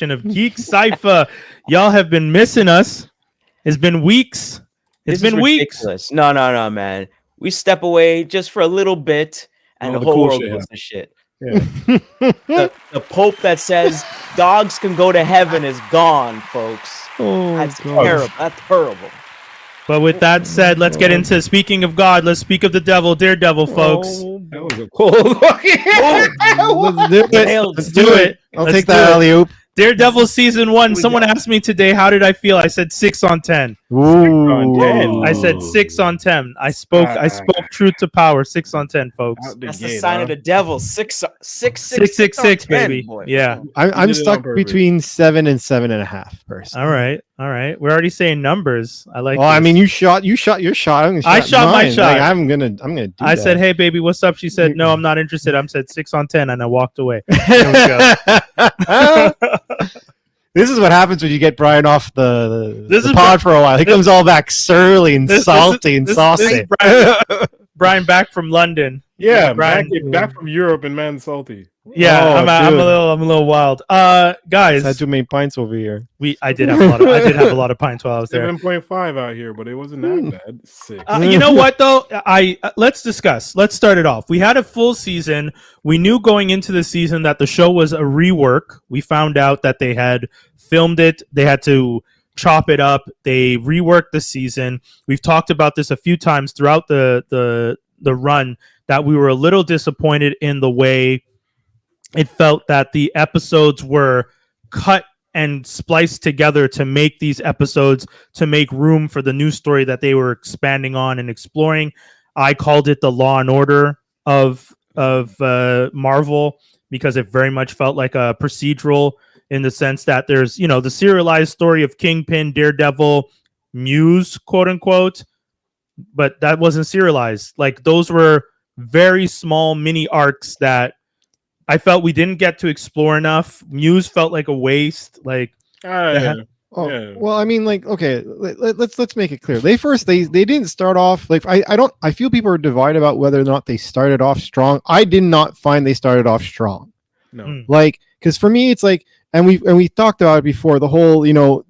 of GeekCypha. Y'all have been missing us. It's been weeks. It's been weeks. No, man. We step away just for a little bit, and the whole world goes to shit. Yeah. the Pope that says dogs can go to heaven is gone, folks. That's terrible. That's terrible. But with that said, let's get into speaking of God. Let's speak of the devil, Daredevil, folks. That was a cold. Let's do it. I'll take that alley-oop. Daredevil season 1. Someone asked me today, how did I feel? I said 6 on 10. Ooh. I said 6 on 10. I spoke truth to power. 6 on 10, folks. That's the sign of the devil. 6, baby. Boy. Yeah. I'm stuck between 7 and 7.5 person. All right. We're already saying numbers. I like. Well, I mean, you shot your shot. I shot my shot. Like, I'm gonna do I that. said, "Hey, baby, what's up?" She said, "No, I'm not interested." I said 6 on 10, and I walked away. There we go. This is what happens when you get Brian off the pod for a while. He comes all back surly and salty and saucy. Brian back from London. Yeah, Brian back from Europe and man salty. Yeah, I'm a little wild. Guys, had too many pints over here. I did have a lot of pints while I was there. 7.5 out here, but it wasn't that bad. 6. You know what though? Let's discuss. Let's start it off. We had a full season. We knew going into the season that the show was a rework. We found out that they had filmed it. They had to chop it up. They reworked the season. We've talked about this a few times throughout the run that we were a little disappointed in the way it felt that the episodes were cut and spliced together to make these episodes to make room for the new story that they were expanding on and exploring. I called it the Law and Order of Marvel because it very much felt like a procedural in the sense that there's, the serialized story of Kingpin, Daredevil, Muse, quote unquote, but that wasn't serialized. Like those were very small mini arcs that I felt we didn't get to explore enough. Muse felt like a waste. Like, well, I mean, like, okay, let's make it clear. They didn't start off like I feel people are divided about whether or not they started off strong. I did not find they started off strong. No, like, because for me, it's like, and we talked about it before. The whole, you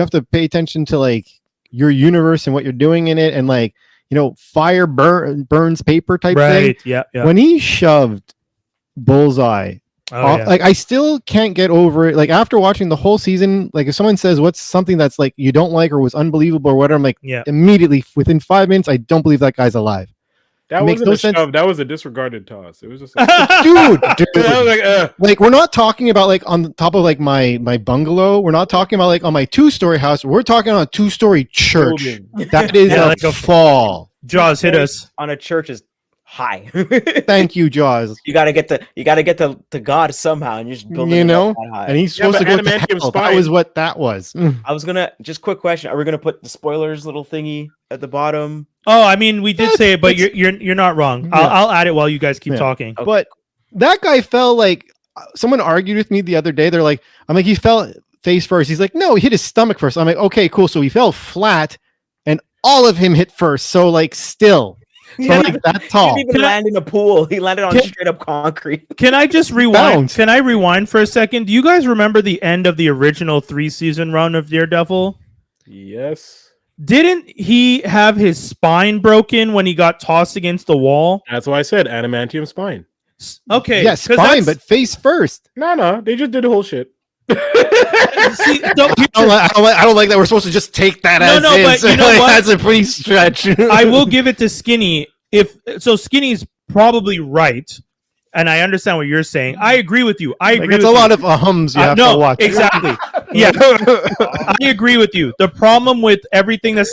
have to pay attention to like your universe and what you're doing in it, and like, fire burns paper type thing. Right. Yeah. When he shoved Bullseye, like I still can't get over it. Like after watching the whole season, like if someone says what's something that's like you don't like or was unbelievable or whatever, I'm like, immediately within 5 minutes, I don't believe that guy's alive. That wasn't a shove. That was a disregarded toss. It was just like, dude. Like we're not talking about like on the top of like my bungalow. We're not talking about like on my 2-story house. We're talking on a 2-story church. That is like a fall. Jawz hit us on a church is high. Thank you, Jawz. You gotta get to God somehow, and you're just building up that high. And he's supposed to go to hell. That was what that was. I was gonna just quick question: are we gonna put the spoilers little thingy at the bottom? Oh, I mean, we did say it, but you're not wrong. I'll add it while you guys keep talking. Okay. But that guy fell like someone argued with me the other day. They're like, I'm like, he fell face first. He's like, no, he hit his stomach first. I'm like, okay, cool. So he fell flat, and all of him hit first. So like, still. So like that tall. He didn't even land in a pool. He landed on straight up concrete. Can I just rewind? Can I rewind for a second? Do you guys remember the end of the original 3-season run of Daredevil? Yes. Didn't he have his spine broken when he got tossed against the wall? That's why I said adamantium spine. Okay. Yes, spine, but face first. No, they just did the whole shit. See, I don't like that we're supposed to just take that as is. But you know what? That's a pretty stretch. I will give it to Skinny. Skinny's probably right, and I understand what you're saying. I agree with you. I agree. It's a lot of hums you have to watch. Exactly. Yeah, I agree with you. The problem with everything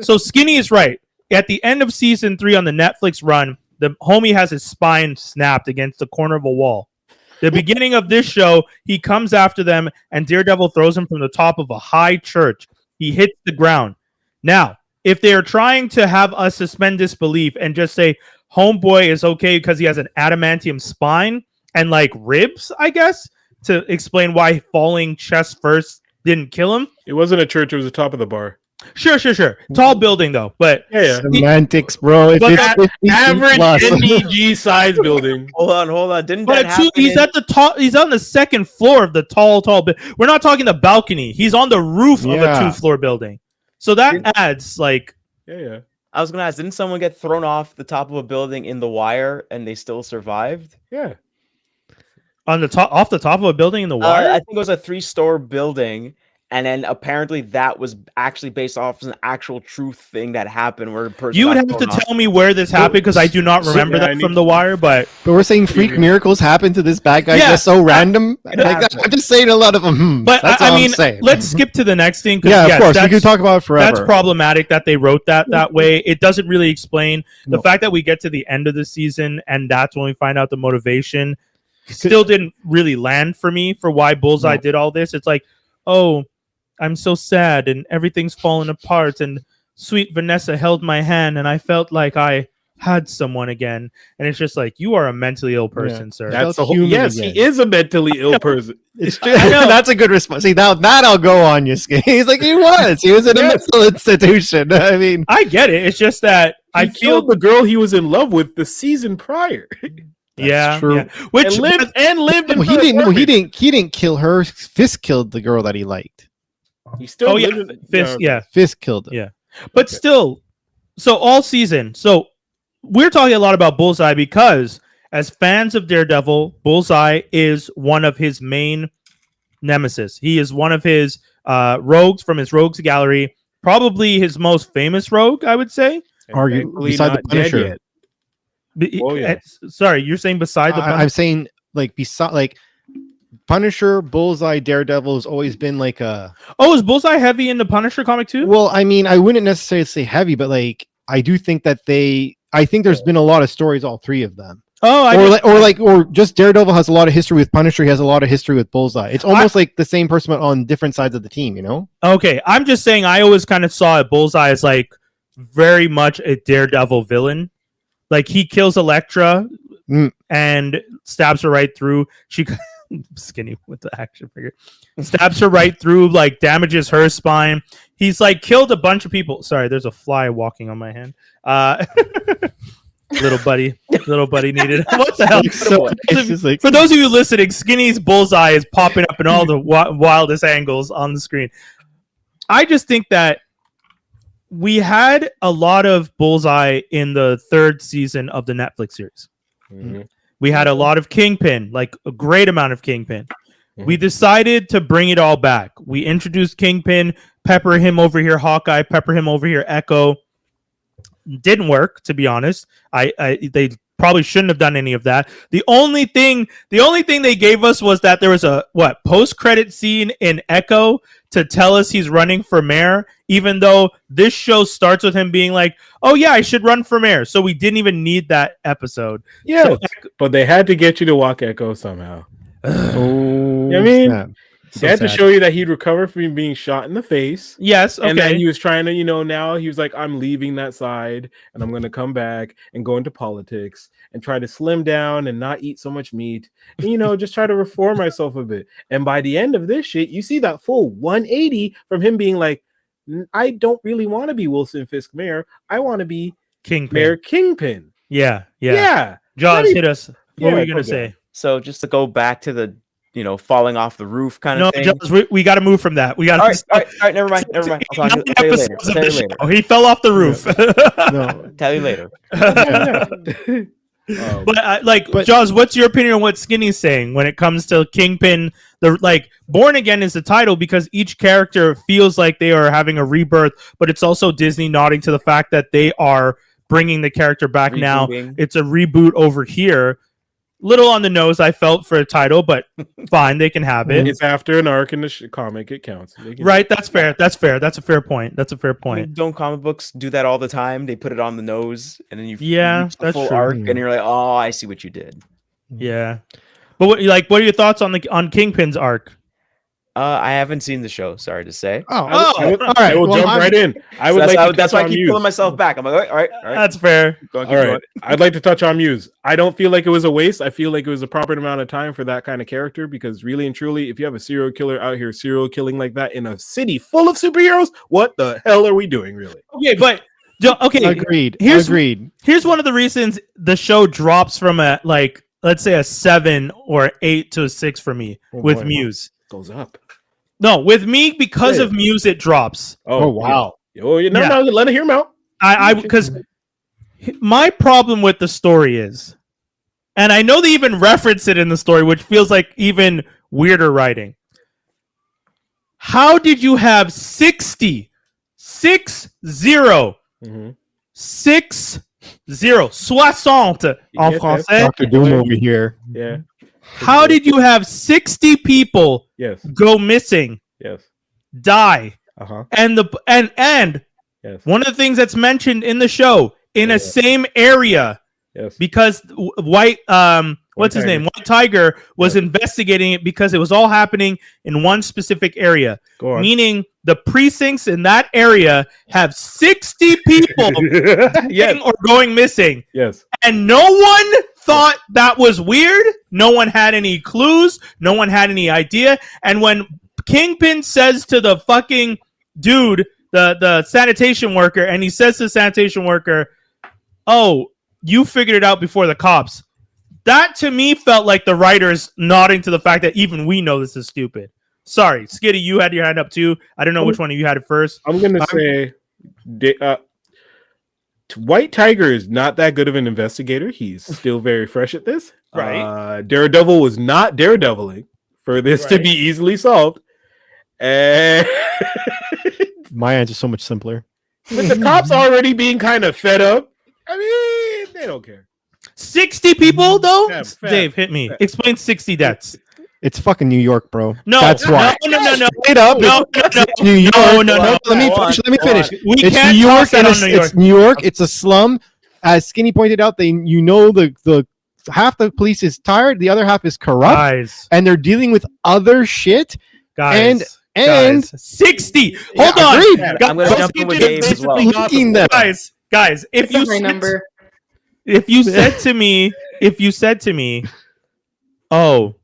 so Skinny is right. At the end of season 3 on the Netflix run, the homie has his spine snapped against the corner of a wall. The beginning of this show, he comes after them, and Daredevil throws him from the top of a high church. He hits the ground. Now, if they are trying to have us suspend disbelief and just say Homeboy is okay because he has an adamantium spine and like ribs, I guess, to explain why falling chest first didn't kill him. It wasn't a church; it was the top of the bar. Sure. Tall building though, but semantics, bro. If it's 50 average plus. NDG size building. Hold on. Didn't but that happen? He's at the top. He's on the second floor of the tall. We're not talking the balcony. He's on the roof of a 2-floor building. So that adds like. Yeah. I was gonna ask, didn't someone get thrown off the top of a building in The Wire and they still survived? Yeah. On the top, off the top of a building in The Wire? I think it was a 3-story building, and then apparently that was actually based off an actual true thing that happened where a person. You would have to tell me where this happened because I do not remember that from The Wire, but we're saying freak miracles happen to this bad guy just so random. Like, I'm just saying a lot of them. But I mean, let's skip to the next thing. Yeah, of course. We could talk about it forever. That's problematic that they wrote that way. It doesn't really explain the fact that we get to the end of the season and that's when we find out the motivation. Still didn't really land for me for why Bullseye did all this. It's like, oh, I'm so sad and everything's falling apart and sweet Vanessa held my hand and I felt like I had someone again. And it's just like, you are a mentally ill person, sir. That's a whole, yes, again. He is a mentally ill person. It's true. That's a good response. See, now that I'll go on you, Skinny. He's like, he was in a mental institution. I mean, I get it. It's just that I killed the girl he was in love with the season prior. True. Yeah. Which lived in he didn't kill her. Fisk killed the girl that he liked. He still Fisk killed him. Yeah. But still, so all season. So we're talking a lot about Bullseye because as fans of Daredevil, Bullseye is one of his main nemesis. He is one of his rogues from his rogues gallery, probably his most famous rogue, I would say. Arguably beside the Punisher. Sorry, you're saying beside the Punisher? I'm saying beside Punisher, Bullseye, Daredevil has always been like a. Oh, is Bullseye heavy in the Punisher comic too? Well, I mean, I wouldn't necessarily say heavy, but like I do think that I think there's been a lot of stories, all three of them. Or just Daredevil has a lot of history with Punisher. He has a lot of history with Bullseye. It's almost like the same person on different sides of the team, you know? Okay, I'm just saying I always kind of saw Bullseye as like very much a Daredevil villain. Like he kills Elektra and stabs her right through. She Skinny with the action figure stabs her right through, like damages her spine. He's like killed a bunch of people. Sorry, there's a fly walking on my hand. Little buddy needed. What the hell? For those of you listening, Skinny's Bullseye is popping up in all the wildest angles on the screen. I just think that we had a lot of Bullseye in the 3rd season of the Netflix series. Mm-hmm. We had a lot of Kingpin, like a great amount of Kingpin. Mm-hmm. We decided to bring it all back. We introduced Kingpin, pepper him over here, Hawkeye, pepper him over here, Echo. Didn't work, to be honest. They probably shouldn't have done any of that. The only thing they gave us was that there was a post-credit scene in Echo to tell us he's running for mayor, even though this show starts with him being like, oh yeah, I should run for mayor. So we didn't even need that episode. Yeah, but they had to get you to walk Echo somehow. Oh, I mean, they had to show you that he'd recover from being shot in the face. Yes, okay. And then he was trying to, now he was like, I'm leaving that side and I'm going to come back and go into politics and try to slim down and not eat so much meat. And, just try to reform myself a bit. And by the end of this shit, you see that full 180 from him being like, I don't really want to be Wilson Fisk mayor. I want to be Mayor Kingpin. Yeah. Jawz, hit us. What were you going to say? So just to go back to the falling off the roof kind of thing. No, we got to move from that. We got to. All right, never mind. I'll tell you later. Oh, he fell off the roof. No, tell you later. But Jawz, what's your opinion on what Skinny's saying when it comes to Kingpin? Born Again is the title because each character feels like they are having a rebirth, but it's also Disney nodding to the fact that they are bringing the character back now. It's a reboot over here. Little on the nose, I felt, for a title, but fine, they can have it. It's after an arc in the comic; it counts. Right? That's fair. That's a fair point. I mean, don't comic books do that all the time? They put it on the nose, and then you reach the full arc, and you're like, "Oh, I see what you did." Yeah, but what are your thoughts on Kingpin's arc? I haven't seen the show. Sorry to say. Oh, all right. right. We'll jump right in. I would That's why I keep pulling myself back. I'm like, all right. That's fair. All right. I'd like to touch on Muse. I don't feel like it was a waste. I feel like it was a proper amount of time for that kind of character, because really and truly, if you have a serial killer out here serial killing like that in a city full of superheroes, what the hell are we doing, really? Okay, but agreed. Here's one of the reasons the show drops from a let's say a 7 or 8 to a 6 for me with Muse. Goes up. No, with me because of Muse it drops. Oh wow. No, let it hear him out. Because my problem with the story is, and I know they even reference it in the story, which feels like even weirder writing. How did you have 60 Mm-hmm. 60 en français? Dr. Doom over here. Yeah. How did you have 60 people go missing? Yes. Die. Uh-huh. And one of the things that's mentioned in the show in a same area. Yes. Because White Tiger was investigating it because it was all happening in one specific area. Meaning the precincts in that area have 60 people or going missing. Yes. And no one thought that was weird. No one had any clues. No one had any idea. And when Kingpin says to the fucking dude, the sanitation worker, and he says to the sanitation worker, "Oh, you figured it out before the cops." That to me felt like the writers nodding to the fact that even we know this is stupid. Sorry, Skitty, you had your hand up too. I don't know which one of you had it first. I'm gonna say White Tiger is not that good of an investigator. He's still very fresh at this. Right. Daredevil was not daredeviling for this to be easily solved. And my answer is so much simpler. With the cops already being kind of fed up, I mean, they don't care. 60 people though? Dave, hit me. Explain 60 deaths. It's fucking New York, bro. No, that's why. No. Straight up, no. New York. No. Let me finish. We can't toss that on New York. It's New York. It's a slum. As Skinny pointed out, the half the police is tired, the other half is corrupt, and they're dealing with other shit. Guys, and 60. Hold on. I'm gonna jump in with Dave as well. Guys, if you said to me, oh,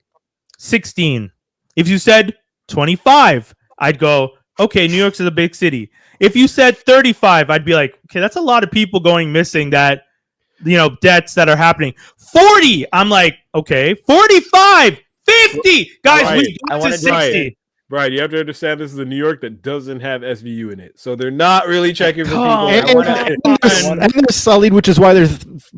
16. If you said 25, I'd go, okay, New York's a big city. If you said 35, I'd be like, okay, that's a lot of people going missing that, deaths that are happening. 40, I'm like, okay. 45, 50. Guys, we got to 60. Brian, you have to understand this is a New York that doesn't have SVU in it. So they're not really checking for people. And they're sullied, which is why they're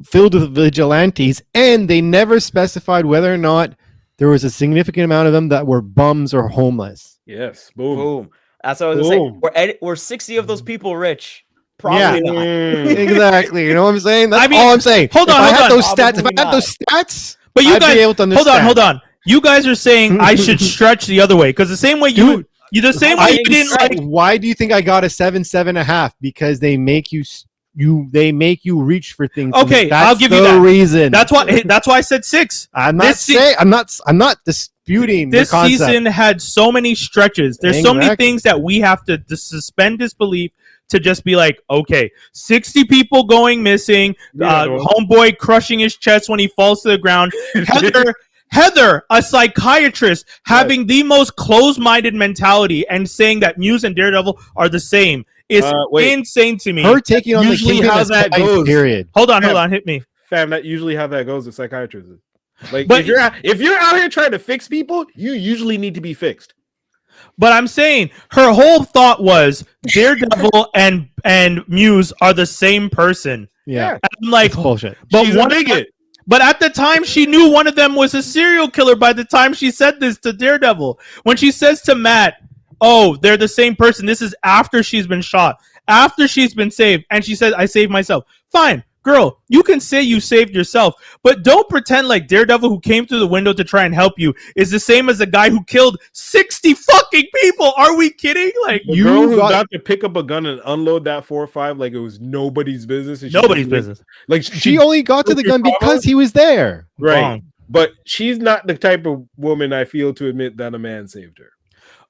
filled with vigilantes. And they never specified whether or not there was a significant amount of them that were bums or homeless. Yes. Boom. That's what I was saying. We're 60 of those people rich. Probably not. Exactly. You know what I'm saying? That's all I'm saying. Hold on. If I had those stats, but you I'd guys, be able to understand. Hold on. You guys are saying I should stretch the other way because the same way you didn't like. Why do you think I got a 7.5? Because they make you reach for things. Okay, I'll give you that reason. That's why I said 6. I'm not disputing this the concept. Season had so many stretches. There's so many things that we have to suspend disbelief to just be like, okay, 60 people going missing, homeboy crushing his chest when he falls to the ground, Heather, a psychiatrist, having the most closed-minded mentality and saying that Muse and Daredevil are the same is insane to me. Her taking on usually the how that goes. Period. Hold on, hit me. Fam, that usually how that goes with psychiatrists. Like, but if you're out here trying to fix people, you usually need to be fixed. But I'm saying her whole thought was Daredevil and Muse are the same person. Yeah, and I'm like, that's bullshit. But But at the time, she knew one of them was a serial killer by the time she said this to Daredevil. When she says to Matt, oh, they're the same person. This is after she's been shot, after she's been saved. And she says, I saved myself. Fine, girl, you can say you saved yourself, but don't pretend like Daredevil, who came through the window to try and help you, is the same as the guy who killed 60 fucking people. Are we kidding? Like, the girl who got to pick up a gun and unload that 4.5 like it was nobody's business. Nobody's business. Like she only got to the gun because he was there. Right. But she's not the type of woman I feel to admit that a man saved her.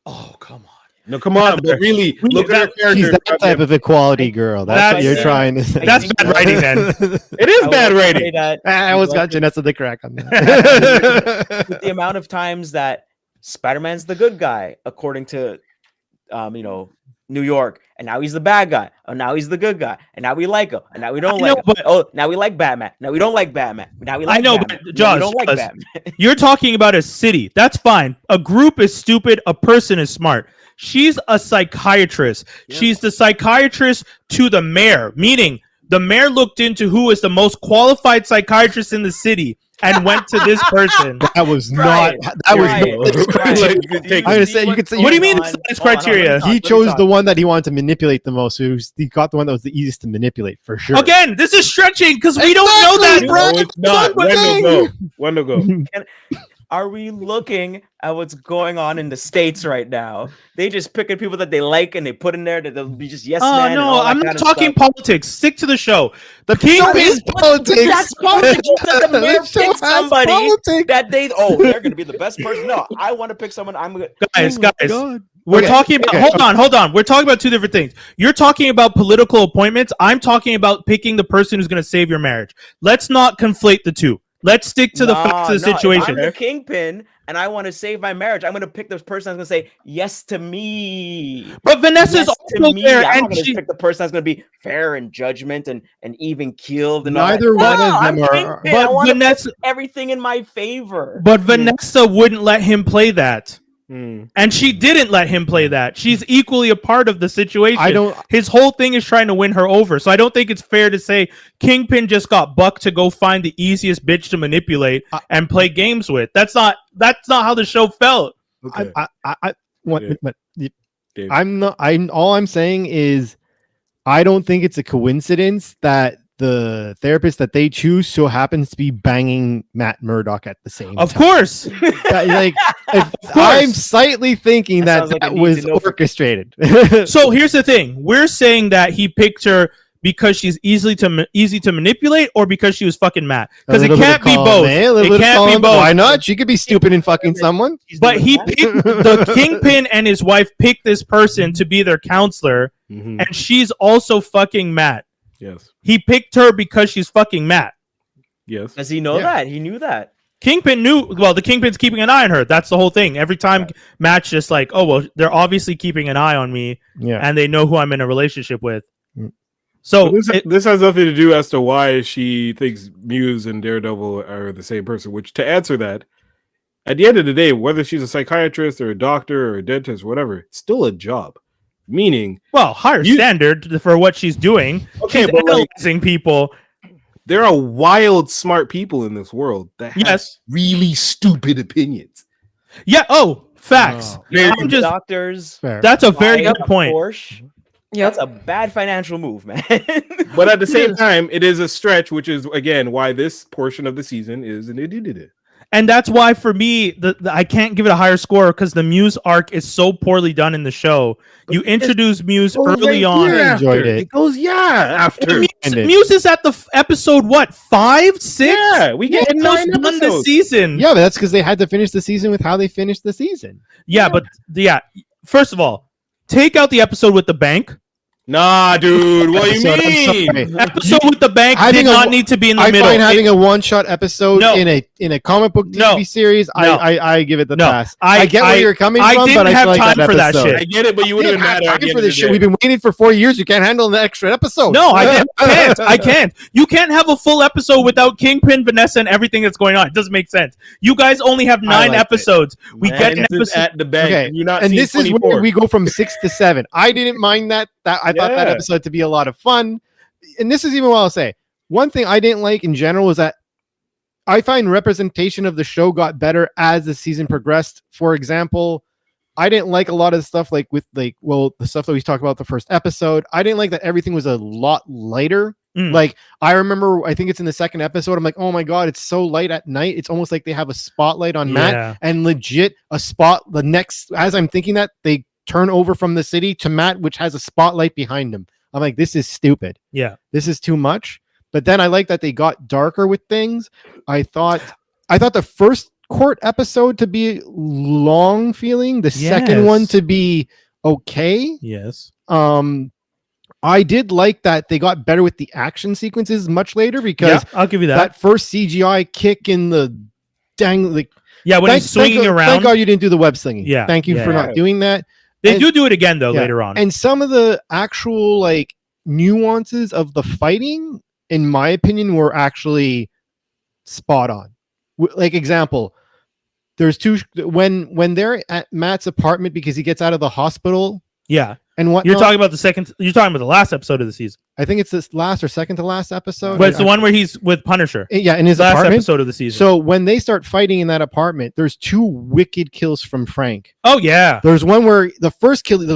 Oh, come on. No, come on, but really, look at her character. She's that type of equality girl. That's what you're trying to say. That's bad writing, then. It is bad writing. I almost got Janessa the crack on that. With the amount of times that Spider-Man's the good guy, according to, New York, and now he's the bad guy. Oh, now he's the good guy, and now we like him, and now we don't like him. But now we like Batman. Now we don't like Batman. Now we like. Batman. But Jawz, we don't like Batman. You're talking about a city. That's fine. A group is stupid. A person is smart. She's a psychiatrist. Yeah. She's the psychiatrist to the mayor, meaning the mayor looked into who is the most qualified psychiatrist in the city and went to this person. That was not. That was. I'm gonna say you could say. What do you mean it's criteria? He chose the one that he wanted to manipulate the most. So he got the one that was the easiest to manipulate for sure. Again, this is stretching because we don't know that. No, it's not. When to go. Are we looking at what's going on in the States right now? They just pick at people that they like and they put in there that they'll be just yes man. No, I'm not talking politics. Stick to the show. The Kingpin is politics. That's politics. The mayor picks somebody that they're going to be the best person. No, I want to pick someone. Guys. We're talking about. Hold on. We're talking about two different things. You're talking about political appointments. I'm talking about picking the person who's going to save your marriage. Let's not conflate the two. Let's stick to the facts of the situation. If I'm the Kingpin and I want to save my marriage, I'm going to pick this person that's going to say yes to me. But Vanessa's also there, I'm and going to pick the person that's going to be fair in judgment and even keeled. And neither one of them are. But Vanessa, everything in my favor. But Vanessa wouldn't let him play that. And she didn't let him play that. She's equally a part of the situation. His whole thing is trying to win her over. So I don't think it's fair to say Kingpin just got bucked to go find the easiest bitch to manipulate and play games with. That's not how the show felt. Okay. All I'm saying is I don't think it's a coincidence that the therapist that they choose so happens to be banging Matt Murdock at the same time. Of course. I'm slightly thinking that was orchestrated. So here's the thing. We're saying that he picked her because she's easy to manipulate or because she was fucking Matt. Because it can't be both. It can't be both. Why not? She could be stupid and fucking someone. But he picked the Kingpin and his wife picked this person to be their counselor, and she's also fucking Matt. Yes. He picked her because she's fucking Matt. Yes. Does he know that? He knew that. Kingpin knew. Well, the Kingpin's keeping an eye on her. That's the whole thing. Every time Matt's just like, oh, well, they're obviously keeping an eye on me, and they know who I'm in a relationship with. So this has nothing to do as to why she thinks Muse and Daredevil are the same person, which to answer that, at the end of the day, whether she's a psychiatrist or a doctor or a dentist, whatever, it's still a job. Meaning, higher standard for what she's doing. Okay, she's but analyzing people. There are wild, smart people in this world that have really stupid opinions. Yeah. Oh, facts. I'm just doctors. That's a very good point. That's a bad financial move, man. But at the same time, it is a stretch, which is again why this portion of the season is an idiot. And that's why, for me, I can't give it a higher score because the Muse arc is so poorly done in the show. You introduce Muse early on. I enjoyed it. It goes, after. Muse is at the episode, 5, 6? Yeah, we get 9 episodes. This season. Yeah, but that's because they had to finish the season with how they finished the season. Yeah, but first of all, take out the episode with the bank. Nah, dude. What do you mean? Episode with the bank did not need to be in the middle. I find having a one-shot episode in a comic book TV series, I give it the pass. I get where you're coming from, but I didn't have time for that shit. I get it, but you wouldn't have had time for this shit. We've been waiting for 4 years. You can't handle an extra episode. No, I can't. I can't. You can't have a full episode without Kingpin, Vanessa, and everything that's going on. It doesn't make sense. You guys only have 9 episodes. We get an episode at the bank. Okay. And this is where we go from 6 to 7. I didn't mind that. I thought that episode to be a lot of fun. And this is even what I'll say. One thing I didn't like in general was that I find representation of the show got better as the season progressed. For example, I didn't like a lot of the stuff the stuff that we talked about the first episode. I didn't like that everything was a lot lighter. Like, I remember, I think it's in the second episode, I'm like, oh my God, it's so light at night. It's almost like they have a spotlight on Matt, and legit as I'm thinking that, they turn over from the city to Matt, which has a spotlight behind him. I'm like, this is stupid. Yeah. This is too much. But then I like that they got darker with things. I thought the first court episode to be long feeling. The second one to be okay. Yes. I did like that they got better with the action sequences much later because I'll give you that first CGI kick in the dang like when he's swinging around. Thank God you didn't do the web slinging. Yeah. Thank you for not doing that. They do it again though later on. And some of the actual like nuances of the fighting, in my opinion, were actually spot on. Like example, there's two when they're at Matt's apartment because he gets out of the hospital. Yeah. And what you're talking about you're talking about the last episode of the season. I think it's this last or second to last episode. But it's the one where he's with Punisher. Yeah, in his last apartment. episode of the season. So when they start fighting in that apartment, there's two wicked kills from Frank. Oh yeah. There's one where the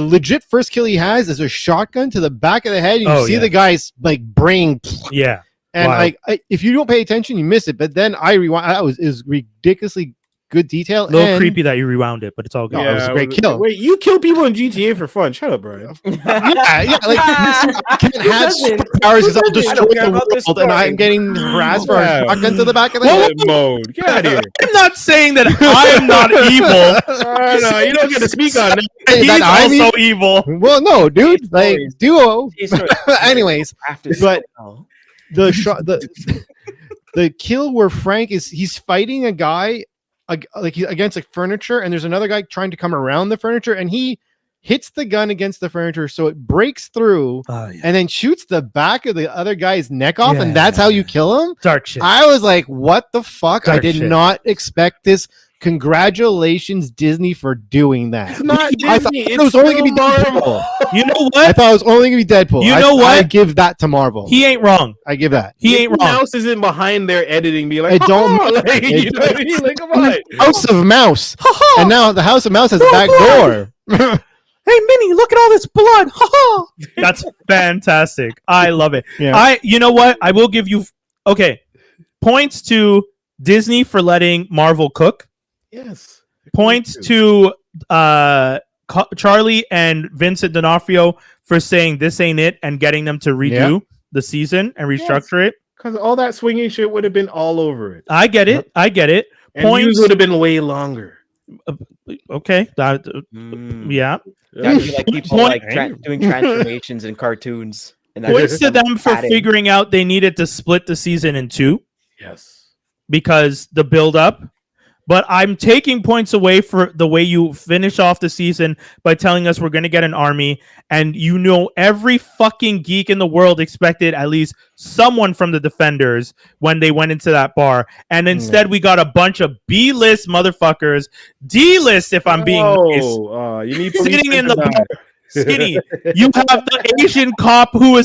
legit first kill he has is a shotgun to the back of the head. And you see the guy's like brain. Yeah. And like if you don't pay attention, you miss it. But then I rewind. That was ridiculously good detail. A little creepy that you rewound it, but it's all good. It was a great kill. Wait, you kill people in GTA for fun? Shut up, Brian. Like I can't have superpowers because I'll destroy the world, and I'm getting harassed for a shotgun to the back of the head. Mode. Get out of here. I'm not saying that I'm not evil. No, you don't get to speak on that. He's also evil. Well, no, dude. Like duo. Anyways, but the kill where Frank he's fighting a guy like against like furniture, and there's another guy trying to come around the furniture, and he hits the gun against the furniture so it breaks through and then shoots the back of the other guy's neck off, and that's how you kill him. Dark shit. I was like, what the fuck? Dark I did shit. not expect this. Congratulations, Disney, for doing that. It's not Disney. I thought it was only gonna be Marvel. You know what? I thought it was only gonna be Deadpool. You know what? I give that to Marvel. He ain't wrong. I give that. He ain't wrong. Mouse isn't behind their editing, be like, It don't. like, you know what I mean? Like, come on. House of Mouse, and now the House of Mouse has a back door. Hey Minnie, look at all this blood. That's fantastic. I love it. Yeah. You know what? I will give you points to Disney for letting Marvel cook. Yes. Points to Charlie and Vincent D'Onofrio for saying this ain't it and getting them to redo the season and restructure it. Because all that swinging shit would have been all over it. I get it. And points would have been way longer. Okay. Yeah. That'd be like people doing transformations in cartoons. And points to them for figuring out they needed to split the season in two. Yes. Because the build up. But I'm taking points away for the way you finish off the season by telling us we're going to get an army. And every fucking geek in the world expected at least someone from the Defenders when they went into that bar. And instead we got a bunch of B-list motherfuckers. D-list if I'm being nice. You need sitting in the bar. Skinny, you have the Asian cop who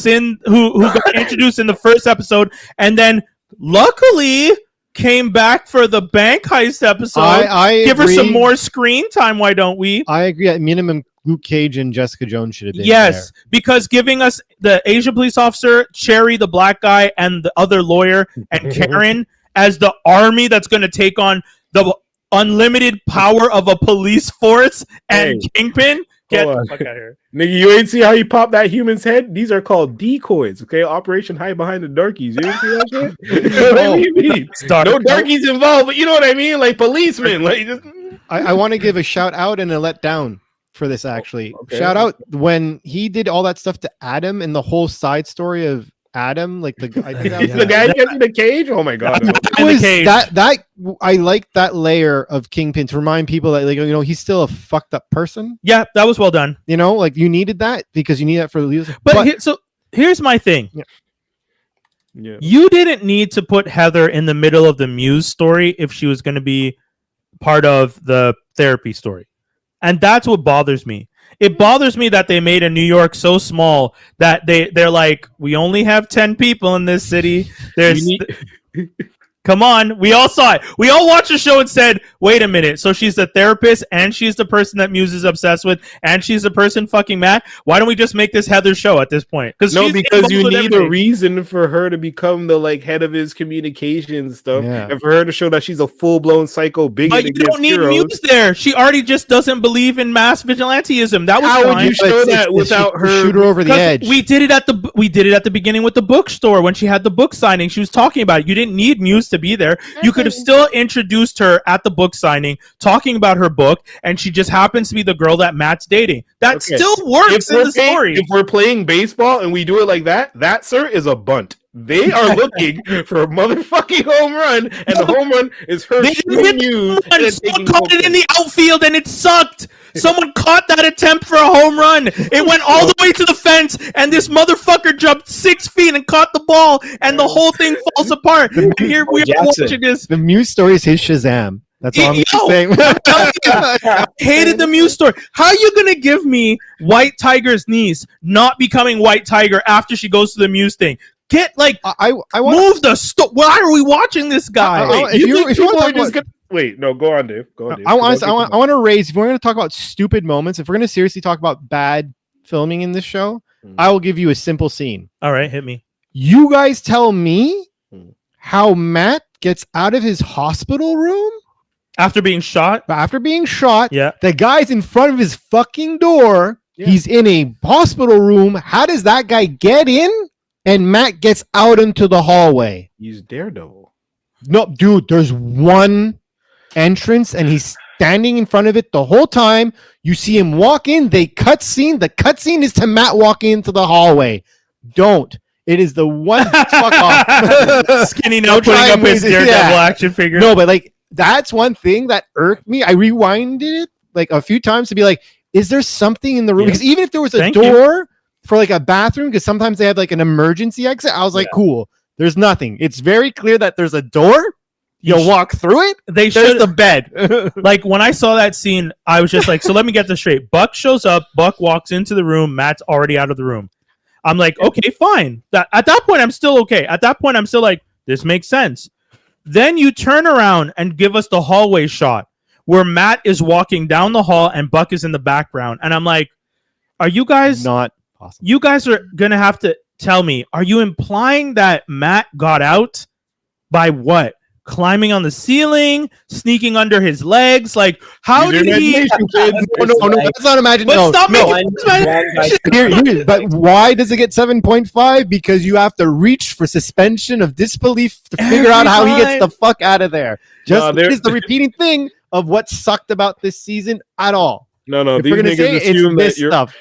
got introduced in the first episode. And then luckily came back for the bank heist episode. I give her some more screen time. Why don't we? I agree. At minimum, Luke Cage and Jessica Jones should have been there. Because giving us the Asian police officer, Cherry, the black guy, and the other lawyer, and Karen as the army that's going to take on the unlimited power of a police force and Kingpin. Get the fuck out of here. Nigga, you ain't see how he popped that human's head? These are called decoys, okay? Operation Hide Behind the Darkies. You didn't see that shit? You know what I mean? No darkies involved, but you know what I mean? Like policemen. Like, I want to give a shout out and a let down for this, actually. Okay. Shout out when he did all that stuff to Adam and the whole side story of Adam, like the guy gets in the cage. Oh my god! I like that layer of Kingpin to remind people that he's still a fucked up person. Yeah, that was well done. You needed that because you need that for the user. But here's my thing. Yeah. You didn't need to put Heather in the middle of the Muse story if she was going to be part of the therapy story, and that's what bothers me. It bothers me that they made a New York so small that they're like, we only have 10 people in this city. Come on. We all saw it. We all watched the show and said, wait a minute. So she's the therapist and she's the person that Muse is obsessed with and she's the person fucking Matt. Why don't we just make this Heather's show at this point? Because you need a reason for her to become the head of his communications stuff and for her to show that she's a full-blown psycho bigot. But you don't need Muse there. She already just doesn't believe in mass vigilanteism. That was How would you show that without her? Shoot her over the edge. We did it at the beginning with the bookstore when she had the book signing. She was talking about it. You didn't need Muse to to be there. You could have still introduced her at the book signing, talking about her book, and she just happens to be the girl that Matt's dating. That still works in the story. If we're playing baseball and we do it like that, that, sir, is a bunt. They are looking for a motherfucking home run, and the home run is her shooting news. Someone caught it in the outfield, and it sucked. Someone caught that attempt for a home run. It went all the way to the fence, and this motherfucker jumped 6 feet and caught the ball, and the whole thing falls apart. And here we are watching this. The Muse story is his Shazam. That's all I'm saying. I hated the Muse story. How are you going to give me White Tiger's niece not becoming White Tiger after she goes to the Muse thing? Get like I move the why are we watching this guy? Wait, no, go on, Dave. Go on, Dave. I want to raise. If we're going to talk about stupid moments, if we're going to seriously talk about bad filming in this show, I will give you a simple scene. All right, hit me. You guys tell me how Matt gets out of his hospital room after being shot. Yeah, the guy's in front of his fucking door. Yeah. He's in a hospital room. How does that guy get in? And Matt gets out into the hallway. He's Daredevil. No, dude, there's one entrance and he's standing in front of it the whole time. You see him walk in, the cutscene is to Matt walking into the hallway. Don't. It is the one fuck off. Skinny now putting up his Daredevil action figure. No, but like that's one thing that irked me. I rewinded it like a few times to be like, is there something in the room? Because even if there was a door for like a bathroom, because sometimes they have like an emergency exit, I was like, cool, there's nothing. It's very clear that there's a door. You'll walk through it. There's the bed. Like when I saw that scene, I was just like, so let me get this straight. Buck shows up, Buck walks into the room, Matt's already out of the room. I'm like, okay, fine. At that point, I'm still okay. At that point, I'm still like, this makes sense. Then you turn around and give us the hallway shot where Matt is walking down the hall and Buck is in the background. And I'm like, are you guys not possible? You guys are going to have to tell me, are you implying that Matt got out by what? Climbing on the ceiling, sneaking under his legs? Like, how did he? No, that's not imagination. But stop Here, but why does it get 7.5? Because you have to reach for suspension of disbelief to figure out how he gets the fuck out of there. It is the repeating thing of what sucked about this season at all. No, if these niggas assume that you're stuff.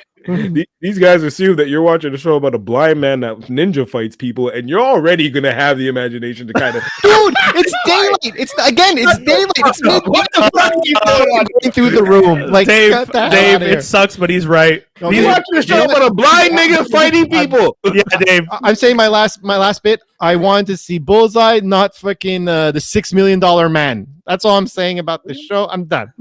These guys assume that you're watching a show about a blind man that ninja fights people, and you're already gonna have the imagination to kind of. Dude, it's daylight. It's daylight. It's what the fuck are you doing through the room? Like Dave, it sucks, but he's right. He's watching a show about a blind nigga fighting people. Yeah, Dave. I'm saying my last bit. I wanted to see Bullseye, not fucking the $6 million man. That's all I'm saying about this show. I'm done.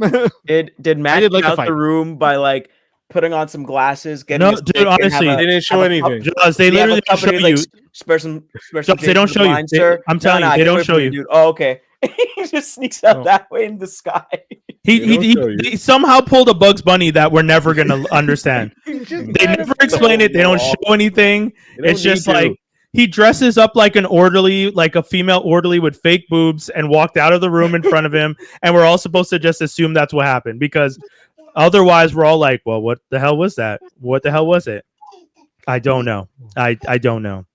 Did Matt get out the room by like putting on some glasses? Dude, honestly, they didn't show anything. Jawz, they literally don't show you. They don't show you. I'm telling you, they don't show you. Dude. Oh, okay. He just sneaks out that way in the sky. He somehow pulled a Bugs Bunny that we're never gonna understand. They never explain it. They don't show anything. It's just like he dresses up like an orderly, like a female orderly with fake boobs, and walked out of the room in front of him. And we're all supposed to just assume that's what happened because. Otherwise, we're all like, well, what the hell was that? What the hell was it? I don't know. I don't know.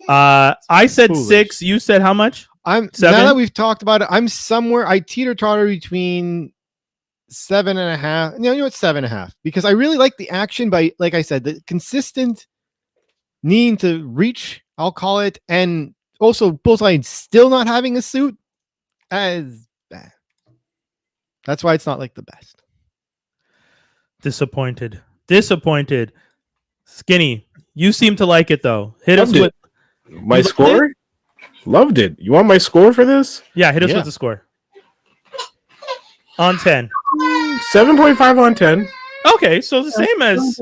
I said 6. You said how much? I'm 7? Now that we've talked about it, I'm somewhere. I teeter-totter between 7.5. No, you know what? 7.5. Because I really like the action by, like I said, the consistent needing to reach, I'll call it, and also Bullseye still not having a suit as bad. That's why it's not like the best. Disappointed. Skinny, you seem to like it though. Hit us with my score. Loved it. You want my score for this? Yeah, hit us with the score. On 10. 7.5 on 10. Okay, so the same as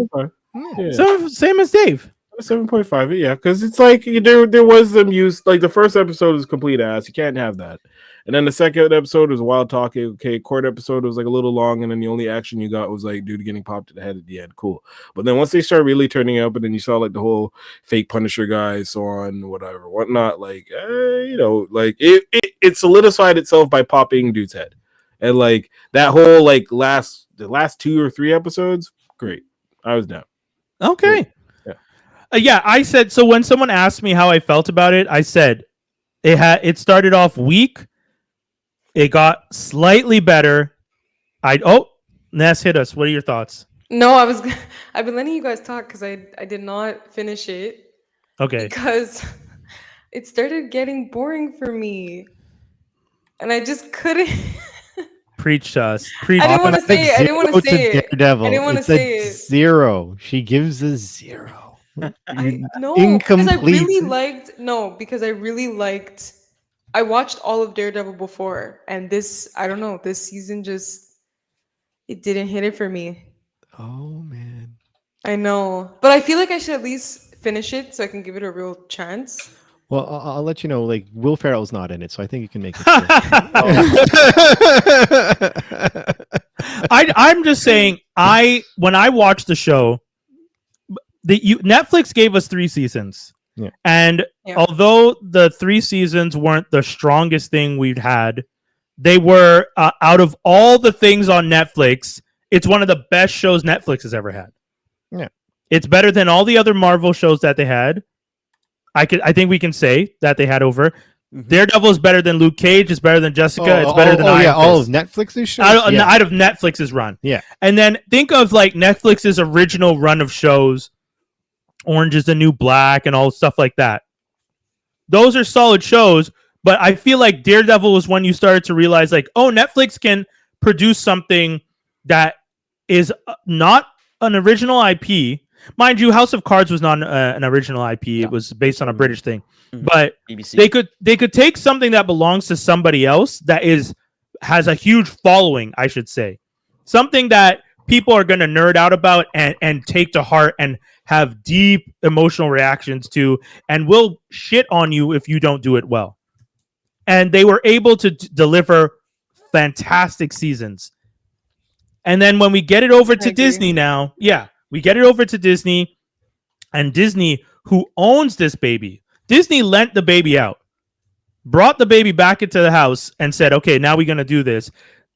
same as Dave. 7.5. Yeah, because it's like there was some use. Like the first episode is complete ass. You can't have that. And then the second episode was wild talking. Okay, court episode was like a little long, and then the only action you got was like dude getting popped in the head at the end. Cool. But then once they start really turning up, and then you saw like the whole fake Punisher guy, so on, whatnot. Like, like it solidified itself by popping dude's head, and like that whole like the last 2 or 3 episodes, great. I was down. Okay. Yeah. I said so when someone asked me how I felt about it. I said It started off weak. It got slightly better. Ness, hit us. What are your thoughts? No, I've been letting you guys talk because I did not finish it. Okay. Because it started getting boring for me. And I just couldn't. Preach to us. I didn't want to say it. I didn't want to say it. Daredevil. I didn't want to say it. 0. She gives a 0. No, because Incomplete. because I really liked. I watched all of Daredevil before, and this season it didn't hit it for me. Oh man. I know, but I feel like I should at least finish it so I can give it a real chance. Well, I'll let you know. Like Will Ferrell's not in it, so I think you can make it. I'm just saying. When I watched the show, Netflix gave us 3 seasons, and although the 3 seasons weren't the strongest thing we've had, they were out of all the things on Netflix. It's one of the best shows Netflix has ever had. Yeah, it's better than all the other Marvel shows that they had. I think we can say that they had over. Daredevil is better than Luke Cage. It's better than Jessica. It's better than Iron Fist. All of Netflix's shows out of Netflix's run. Yeah, and then think of like Netflix's original run of shows, Orange is the New Black, and all stuff like that. Those are solid shows, but I feel like Daredevil was when you started to realize, like, oh, Netflix can produce something that is not an original IP. Mind you, House of Cards was not an original IP. No. It was based on a British thing. But BBC. They could take something that belongs to somebody else that has a huge following, I should say. Something that people are going to nerd out about and take to heart and have deep emotional reactions to, and will shit on you if you don't do it well. And they were able to deliver fantastic seasons. And then when we get it over to Disney now, we get it over to Disney, and Disney, who owns this baby, Disney lent the baby out, brought the baby back into the house, and said, okay, now we're going to do this.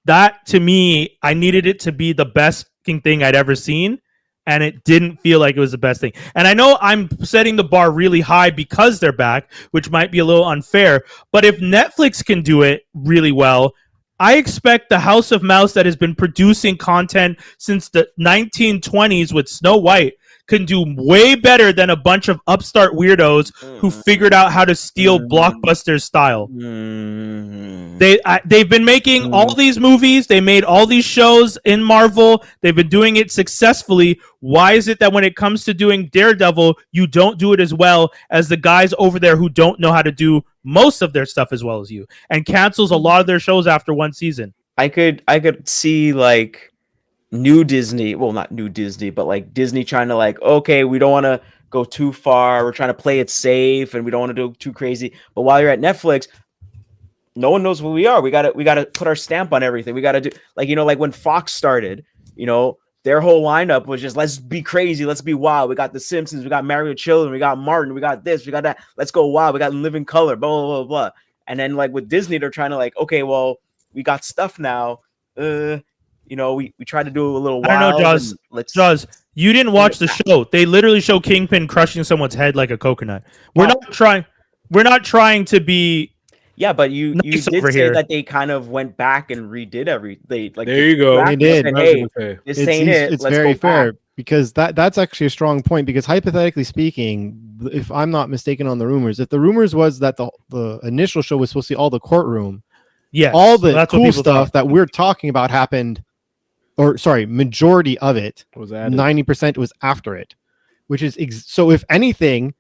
That, to me, I needed it to be the best thing I'd ever seen, and it didn't feel like it was the best thing. And I know I'm setting the bar really high because they're back, which might be a little unfair, but if Netflix can do it really well, I expect the House of Mouse that has been producing content since the 1920s with Snow White can do way better than a bunch of upstart weirdos who figured out how to steal Blockbuster style. They've been making all these movies. They made all these shows in Marvel. They've been doing it successfully. Why is it that when it comes to doing Daredevil, you don't do it as well as the guys over there who don't know how to do most of their stuff as well as you, and cancels a lot of their shows after one season? I could see like new Disney, well, not new Disney, but like Disney trying to like, okay, we don't want to go too far. We're trying to play it safe and we don't want to do too crazy. But while you're at Netflix, no one knows who we are. We gotta put our stamp on everything. We gotta do like when Fox started, their whole lineup was just, let's be crazy, let's be wild. We got The Simpsons, we got Married with Children, we got Martin, we got this, we got that. Let's go wild. We got Living Color, blah blah blah blah. And then like with Disney, they're trying to like, okay, well, we got stuff now. We tried to do a little wild. I don't know, Jawz, you didn't watch the show. They literally show Kingpin crushing someone's head like a coconut. We're not trying to be. Yeah, but you did say that they kind of went back and redid everything. Like there you go. They did. This ain't it. It's very fair because that's actually a strong point. Because hypothetically speaking, if I'm not mistaken on the rumors, if the rumors was that the initial show was supposed to be all the courtroom, all the cool stuff that we're talking about happened. Or sorry, majority of it was 90% was after it, which is so. If anything,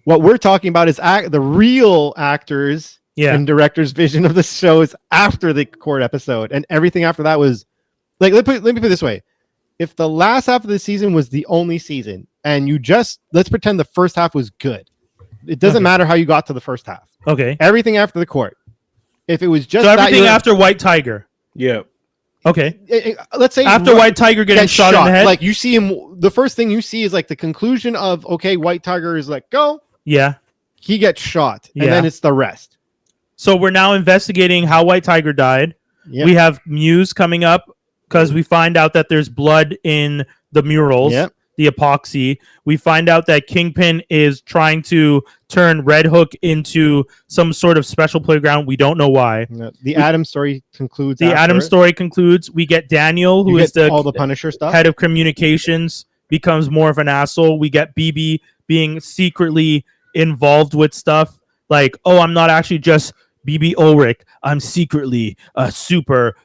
what we're talking about is the real actors and directors' vision of the show is after the court episode, and everything after that was like. Let me put it this way: if the last half of the season was the only season, and let's pretend the first half was good, it doesn't matter how you got to the first half. Okay, everything after the court. If it was just everything after White Tiger, Okay. Let's say after White Tiger getting shot in the head, like you see him. The first thing you see is like the conclusion of White Tiger is let go. Yeah, he gets shot, and then it's the rest. So we're now investigating how White Tiger died. Yep. We have Muse coming up because we find out that there's blood in the murals. Yep. the epoxy. We find out that Kingpin is trying to turn Red Hook into some sort of special playground. We don't know why. The Adam story concludes. The Adam story concludes. We get Daniel, who is all the Punisher stuff. Head of communications, becomes more of an asshole. We get BB being secretly involved with stuff like, oh, I'm not actually just BB Ulrich. I'm secretly a super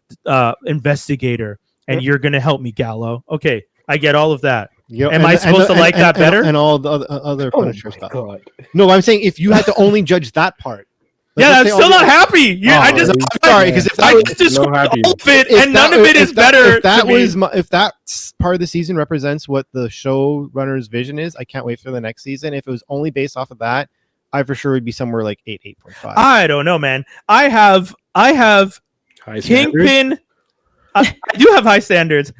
investigator, and you're gonna help me, Gallo. Okay, I get all of that. Am I supposed to like that better? And all the other Punisher stuff. God. No, I'm saying if you had to only judge that part. I'm still not happy. I'm sorry, because if I just all of it and none of it is better. If that part of the season represents what the showrunner's vision is, I can't wait for the next season. If it was only based off of that, I for sure would be somewhere like 8.5. I don't know, man. I have high Kingpin. I do have high standards.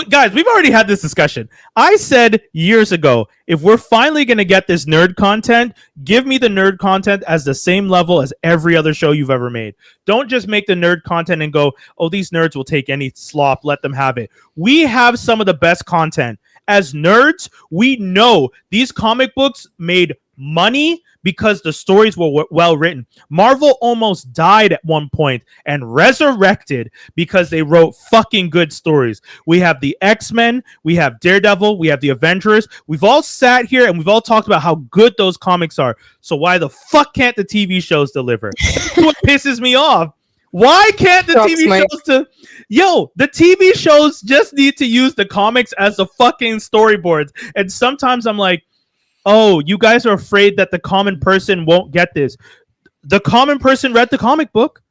Guys, we've already had this discussion. I said years ago, if we're finally going to get this nerd content, give me the nerd content as the same level as every other show you've ever made. Don't just make the nerd content and go, oh, these nerds will take any slop. Let them have it. We have some of the best content. As nerds, we know these comic books made money because the stories were well written. Marvel almost died at one point and resurrected because they wrote fucking good stories. We have the X-Men, we have Daredevil, we have the Avengers. We've all sat here and we've all talked about how good those comics are. So why the fuck can't the TV shows deliver? That's what pisses me off. Why can't the the TV shows just need to use the comics as the fucking storyboards? And sometimes I'm like, oh, you guys are afraid that the common person won't get this. The common person read the comic book.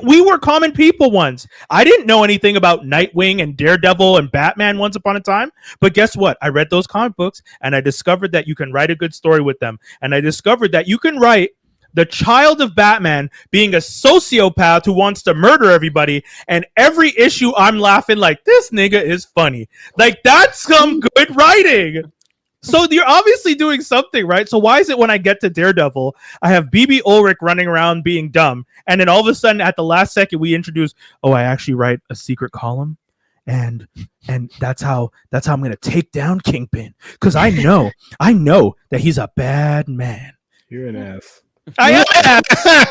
We were common people once. I didn't know anything about Nightwing and Daredevil and Batman once upon a time. But guess what? I read those comic books and I discovered that you can write a good story with them. And I discovered that you can write the child of Batman being a sociopath who wants to murder everybody. And every issue I'm laughing like, this nigga is funny. Like, that's some good writing. So you're obviously doing something, right? So why is it when I get to Daredevil, I have BB Ulrich running around being dumb, and then all of a sudden at the last second we introduce, oh, I actually write a secret column, and that's how I'm gonna take down Kingpin because I know that he's a bad man. You're an ass. I am an ass.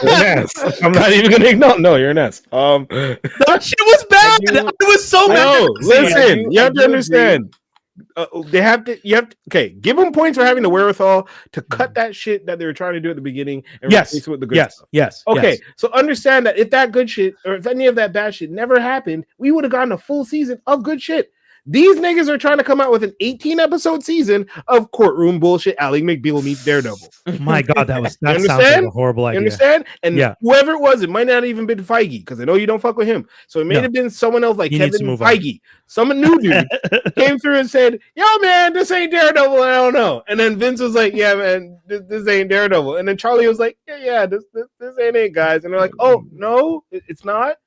You're an ass. I'm not even gonna no. You're an ass. That shit was bad. I was so mad. No, listen. You have to understand. You have to give them points for having the wherewithal to cut that shit that they were trying to do at the beginning and replace it with the good stuff. Yes. Okay. So understand that if that good shit or if any of that bad shit never happened, we would have gotten a full season of good shit. These niggas are trying to come out with an 18-episode season of courtroom bullshit. Ally McBeal meets Daredevil. My God, that sounds like a horrible idea. You understand? And whoever it was, it might not even been Feige because I know you don't fuck with him. So it may have been someone else like Kevin Feige. Some new dude came through and said, "Yo, man, this ain't Daredevil. I don't know." And then Vince was like, "Yeah, man, this ain't Daredevil." And then Charlie was like, "Yeah, this ain't it, guys." And they're like, "Oh no, it's not."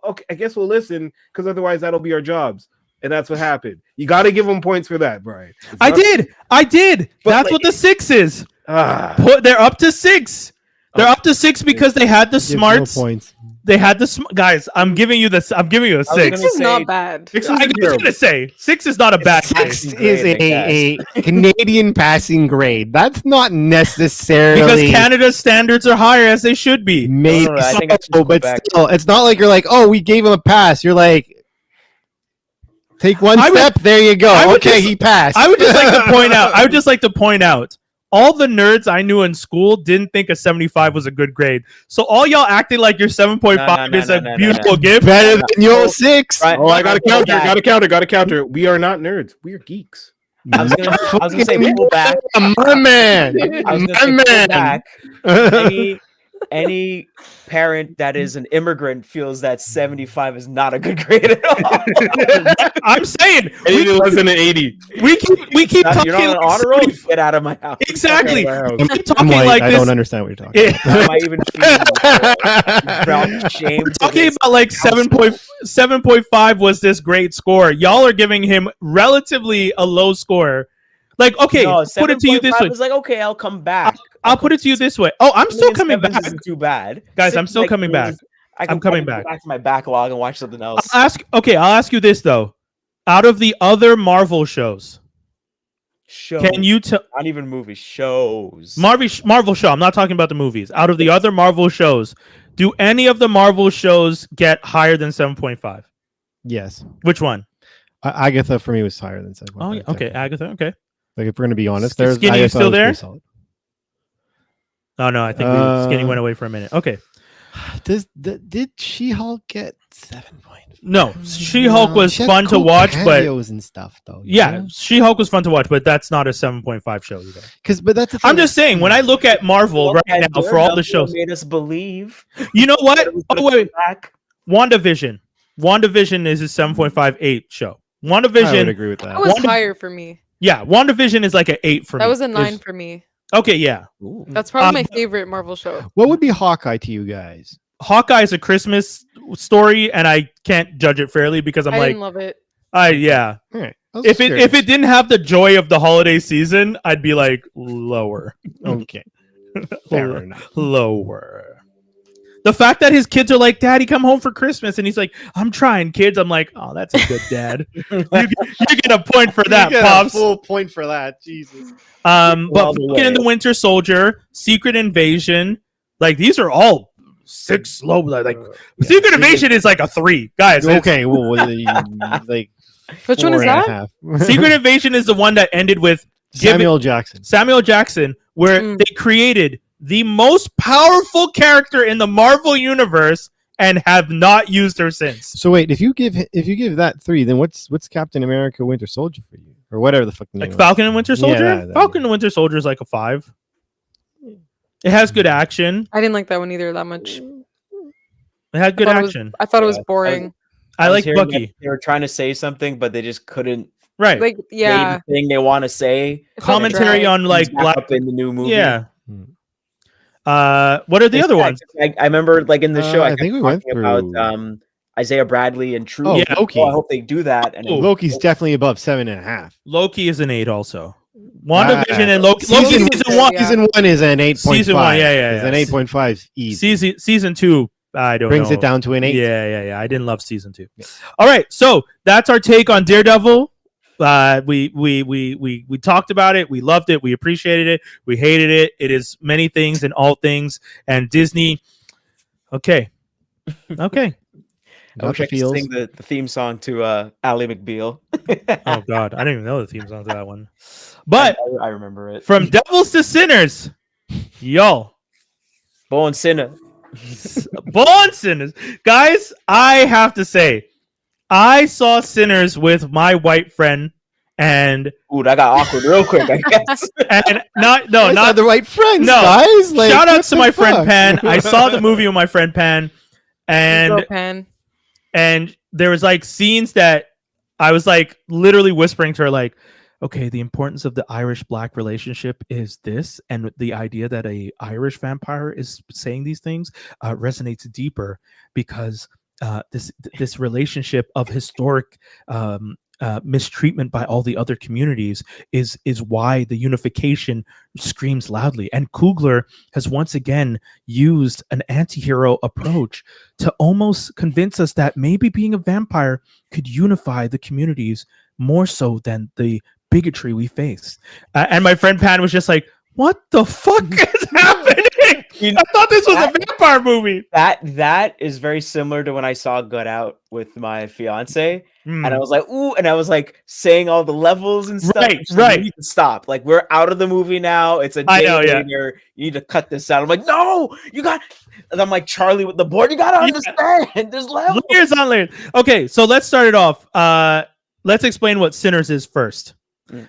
Okay, I guess we'll listen because otherwise that'll be our jobs. And that's what happened. You got to give them points for that, Brian. I did. That's what the 6 is. They're up to 6. They're up to 6 because they had the smarts. No points. They had the guys. I'm giving you this. I'm giving you a 6. 6 is not bad. 6 I was gonna say 6 is not a bad. 6 is a Canadian passing grade. That's not necessarily because Canada's standards are higher as they should be. Maybe, I think but still, it's not like you're like, oh, we gave him a pass. You're like. Take one step. There you go. Okay, he passed. I would just like to point out. All the nerds I knew in school didn't think a 75 was a good grade. So all y'all acting like your 7.5 is a beautiful gift. Better than your 6. Right. Oh, I got to counter. We are not nerds. We are geeks. I was gonna say pull back. My man. Any parent that is an immigrant feels that 75 is not a good grade at all. I'm saying it wasn't an 80. We keep talking. You're not on honor roll. Get out of my house. Exactly. I'm talking like I don't understand what you're talking about. Am I even shame? We're talking about like 7.5 was this great score. Y'all are giving him relatively a low score. Like, okay, put it to you this way. I was like, okay, I'll come back. I'll put it to you this way. Oh, I'm still coming back. Isn't too bad, guys. I'm still coming back. I'm coming back. Go back to my backlog and watch something else. I'll ask you this though. Out of the other Marvel shows, Show. Can you tell? Not even movies, shows. Marvel show. I'm not talking about the movies. Out of the other Marvel shows, do any of the Marvel shows get higher than 7.5? Yes. Which one? Agatha for me was higher than 7.5. Oh, yeah. Okay, Agatha. Okay. Like if we're gonna be honest, Skinny is still there? Oh no, I think Skinny Uh, went away for a minute. Okay. Did She-Hulk get 7.5? No, She-Hulk was She had fun to cool watch, but cameos and stuff though. yeah, She-Hulk was fun to watch, but that's not a 7.5 show either. But that's the I'm thing. just saying, when I look at Marvel right now for all the shows, made us believe. you know what? Oh wait, Back. WandaVision. WandaVision is a 7.58 show. I would WandaVision, agree with that. That was higher for me. yeah, WandaVision is like an 8 for me. That was a 9 It's- for me. Okay, yeah. That's probably my favorite Marvel show. What would be Hawkeye to you guys? Hawkeye is a Christmas story, and I can't judge it fairly because I'm I like, didn't love it. yeah. All right. If it didn't have the joy of the holiday season, I'd be like lower. Okay. Fair enough. Lower. The fact that his kids are like, "Daddy, come home for Christmas," and he's like, "I'm trying, kids." I'm like, "Oh, that's a good dad." you get a point for that, You get pops. a full point for that. Jesus. But All the Falcon and the way. Winter Soldier, Secret Invasion, like these are all 6 low. Like Secret Invasion is like a 3, guys. it's- Okay. Well, like Which one is 4.5. that? Secret Invasion is the one that ended with Samuel Jackson. Samuel Jackson, where Mm. they created the most powerful character in the Marvel universe and have not used her since. So wait, if you give that 3, then what's Captain America Winter Soldier for you, or whatever the fuck the name Like of Falcon and Winter Soldier? that- Falcon and Winter Soldier is like a 5. It has good action. I didn't like that one either that much. It had good I thought it was- action. I thought it was Yeah, boring. I was like hearing that Bucky. They were trying to say something, but they just couldn't Right. Like, say yeah. the thing they want to say. it felt Commentary dry. on like Back black. up in the new movie. Yeah. Hmm. What are the other ones? I remember, like in the show, I I think kept we went talking about through- Isaiah Bradley and True. Oh, Yeah. Loki. I hope they do that. And Oh. Loki's definitely above 7.5. Loki is an 8 also. WandaVision and Loki. Season- Loki season 1. Yeah. Season 1 is an 8.5. Season 1, yeah. It's an 8.5 easy. Season 2, I don't Brings know. it down to an 8. Yeah. I didn't love season 2. All right, so that's our take on Daredevil. We talked about it. We loved it. We appreciated it. We hated it. It is many things and all things. And Disney. Okay. I wish I could sing the theme song to Ally McBeal. Oh God, I didn't even know the theme song to that one. But I remember it. from devils to sinners, yo, Born Sinner. born sinners, guys. I have to say, I saw Sinners with my white friend, and Ooh, that got awkward real quick, I guess. not the right friends, No. guys. Like, shout out what to the my friend fuck? Pan. I saw the movie with my friend Pan, Girl and Pan. there was like scenes that I was like literally whispering to her, like, okay, the importance of the Irish black relationship is this, and the idea that a Irish vampire is saying these things resonates deeper because this relationship of historic mistreatment by all the other communities is why the unification screams loudly. And Coogler has once again used an anti-hero approach to almost convince us that maybe being a vampire could unify the communities more so than the bigotry we face. And my friend Pan was just like, what the fuck is happening? I thought this was a vampire movie. That is very similar to when I saw Get Out with my fiance, and I was like, ooh, and I was like saying all the levels and stuff. Right, She's like, right. You need to stop. Like, we're out of the movie now. It's a I day know, yeah. later. You need to cut this out. I'm like, no, you got. And I'm like Charlie with the board. You gotta understand. There's levels. Layers on layers. Okay, so let's start it off. Let's explain what Sinners is first.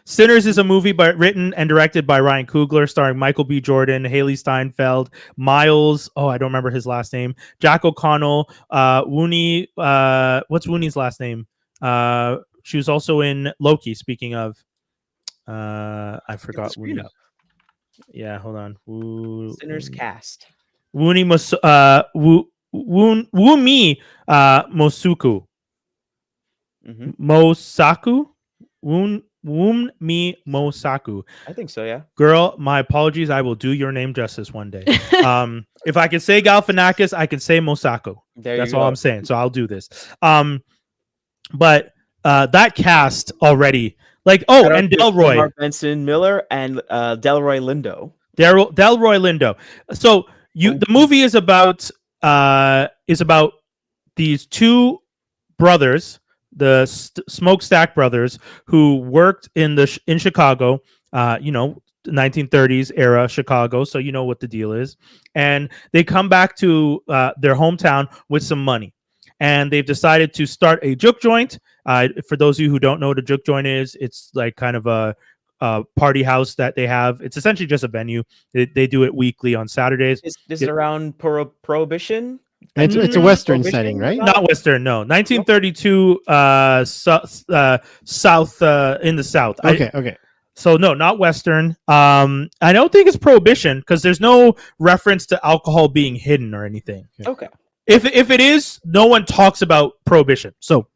Sinners is a movie written and directed by Ryan Coogler, starring Michael B. Jordan, Haley Steinfeld, Miles. Oh, I don't remember his last name. Jack O'Connell, Wooney. What's Wooney's last name? She was also in Loki. Speaking of, I forgot. screen Wooney. up. Yeah, hold on. Sinners cast. Wumi Mosuku. Mhm. Mosaku. Wunmi Mosaku. I think so. Yeah. Girl, my apologies. I will do your name justice one day. If I can say Galifianakis, I can say Mosaku. That's all I'm saying. So I'll do this. But that cast already, Like, Shout out and to Delroy. Mark Benson Miller and Delroy Lindo. Delroy Lindo. So the movie is about these two brothers, the Smokestack brothers, who worked in Chicago. 1930s era Chicago. So you know what the deal is, and they come back to their hometown with some money, and they've decided to start a juke joint. For those of you who don't know what a juke joint is, it's like kind of a party house that they have. It's essentially just a venue. They do it weekly on Saturdays. This is around Prohibition. It's a Western setting, right? Not Western, no. 1932 south in the South. Okay. So no, not Western. I don't think it's Prohibition because there's no reference to alcohol being hidden or anything. Okay. If it is, no one talks about Prohibition. So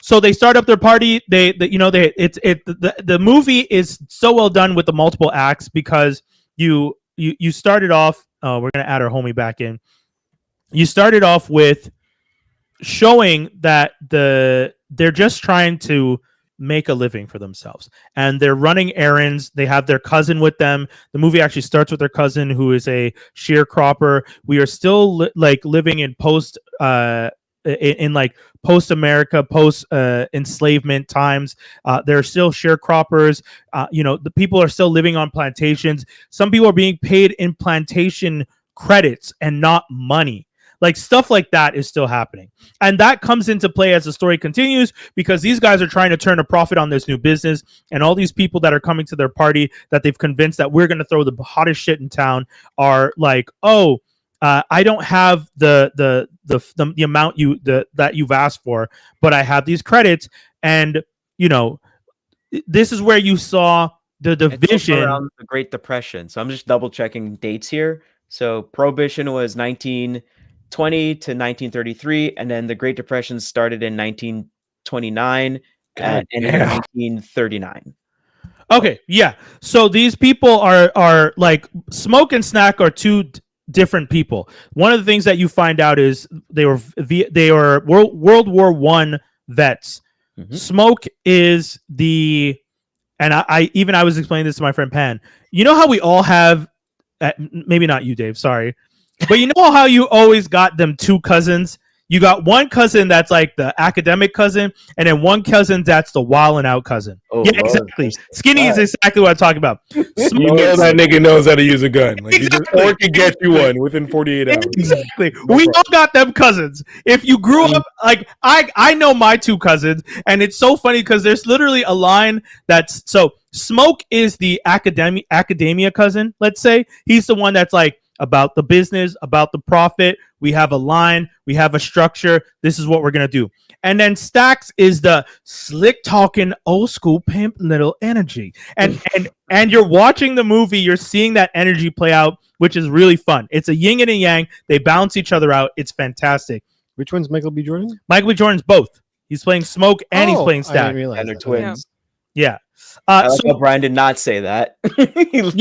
so they start up their party. The movie is so well done with the multiple acts because you started off. We're gonna add our homie back in. You started off with showing that they're just trying to make a living for themselves, and they're running errands. They have their cousin with them. The movie actually starts with their cousin, who is a sharecropper. We are still living in post America, post enslavement times. There are still sharecroppers. The people are still living on plantations. Some people are being paid in plantation credits and not money. Like stuff like that is still happening. And that comes into play as the story continues because these guys are trying to turn a profit on this new business. And all these people that are coming to their party that they've convinced that we're going to throw the hottest shit in town are like, I don't have the amount that you've asked for, but I have these credits. And, this is where you saw the division around the Great Depression. So I'm just double checking dates here. So Prohibition was 1920 to 1933, and then the Great Depression started in 1929 and ended in 1939. Okay, yeah. So these people are like Smoke and Snack are two different people. One of the things that you find out is they were World War I vets. Mm-hmm. Smoke is I was explaining this to my friend Pan. You know how we all have, maybe not you, Dave, sorry. But you know how you always got them two cousins? You got one cousin that's like the academic cousin, and then one cousin that's the wildin' out cousin. Yeah, Lord. Exactly. Skinny is exactly what I'm talking about. You know that nigga knows how to use a gun. Like, exactly. Or can get you one within 48 hours. Exactly. We all got them cousins. If you grew up, like, I know my two cousins, and it's so funny because there's literally a line that's, so Smoke is the academia cousin, let's say. He's the one that's like, about the business, about the profit. We have a line, we have a structure. This is what we're gonna do. And then Stacks is the slick talking old school pimp little energy. And you're watching the movie, you're seeing that energy play out, which is really fun. It's a yin and a yang. They balance each other out. It's fantastic. Which one's Michael B. Jordan? Michael B. Jordan's both. He's playing Smoke and he's playing Stack. And they're twins. Yeah. So Brian did not say that.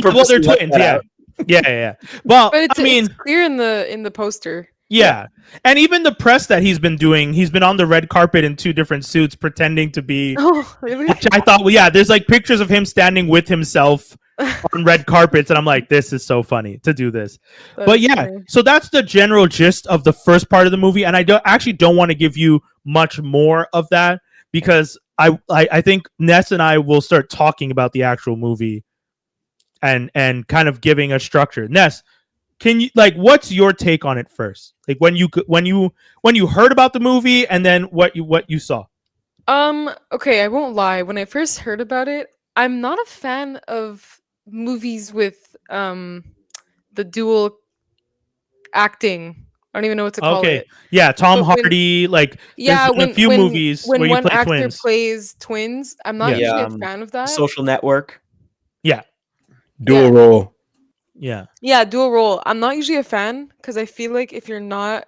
Well, they're twins. Yeah. Yeah. Well, but it's clear in the poster. Yeah. And even the press that he's been doing, he's been on the red carpet in two different suits pretending to be. Oh, really? Which I thought, well, yeah, there's like pictures of him standing with himself on red carpets. And I'm like, this is so funny to do this. But yeah, funny. So that's the general gist of the first part of the movie. And I don't want to give you much more of that because I think Ness and I will start talking about the actual movie and kind of giving a structure. Ness, can you what's your take on it first? Like when you heard about the movie and then what you saw? Okay, I won't lie. When I first heard about it, I'm not a fan of movies with the dual acting. I don't even know what to call it. Yeah, Tom Hardy. There's a few movies when where you one play actor twins. plays twins. I'm not usually a fan of that. Social Network. Yeah. Dual role. Yeah, dual role. I'm not usually a fan because I feel like if you're not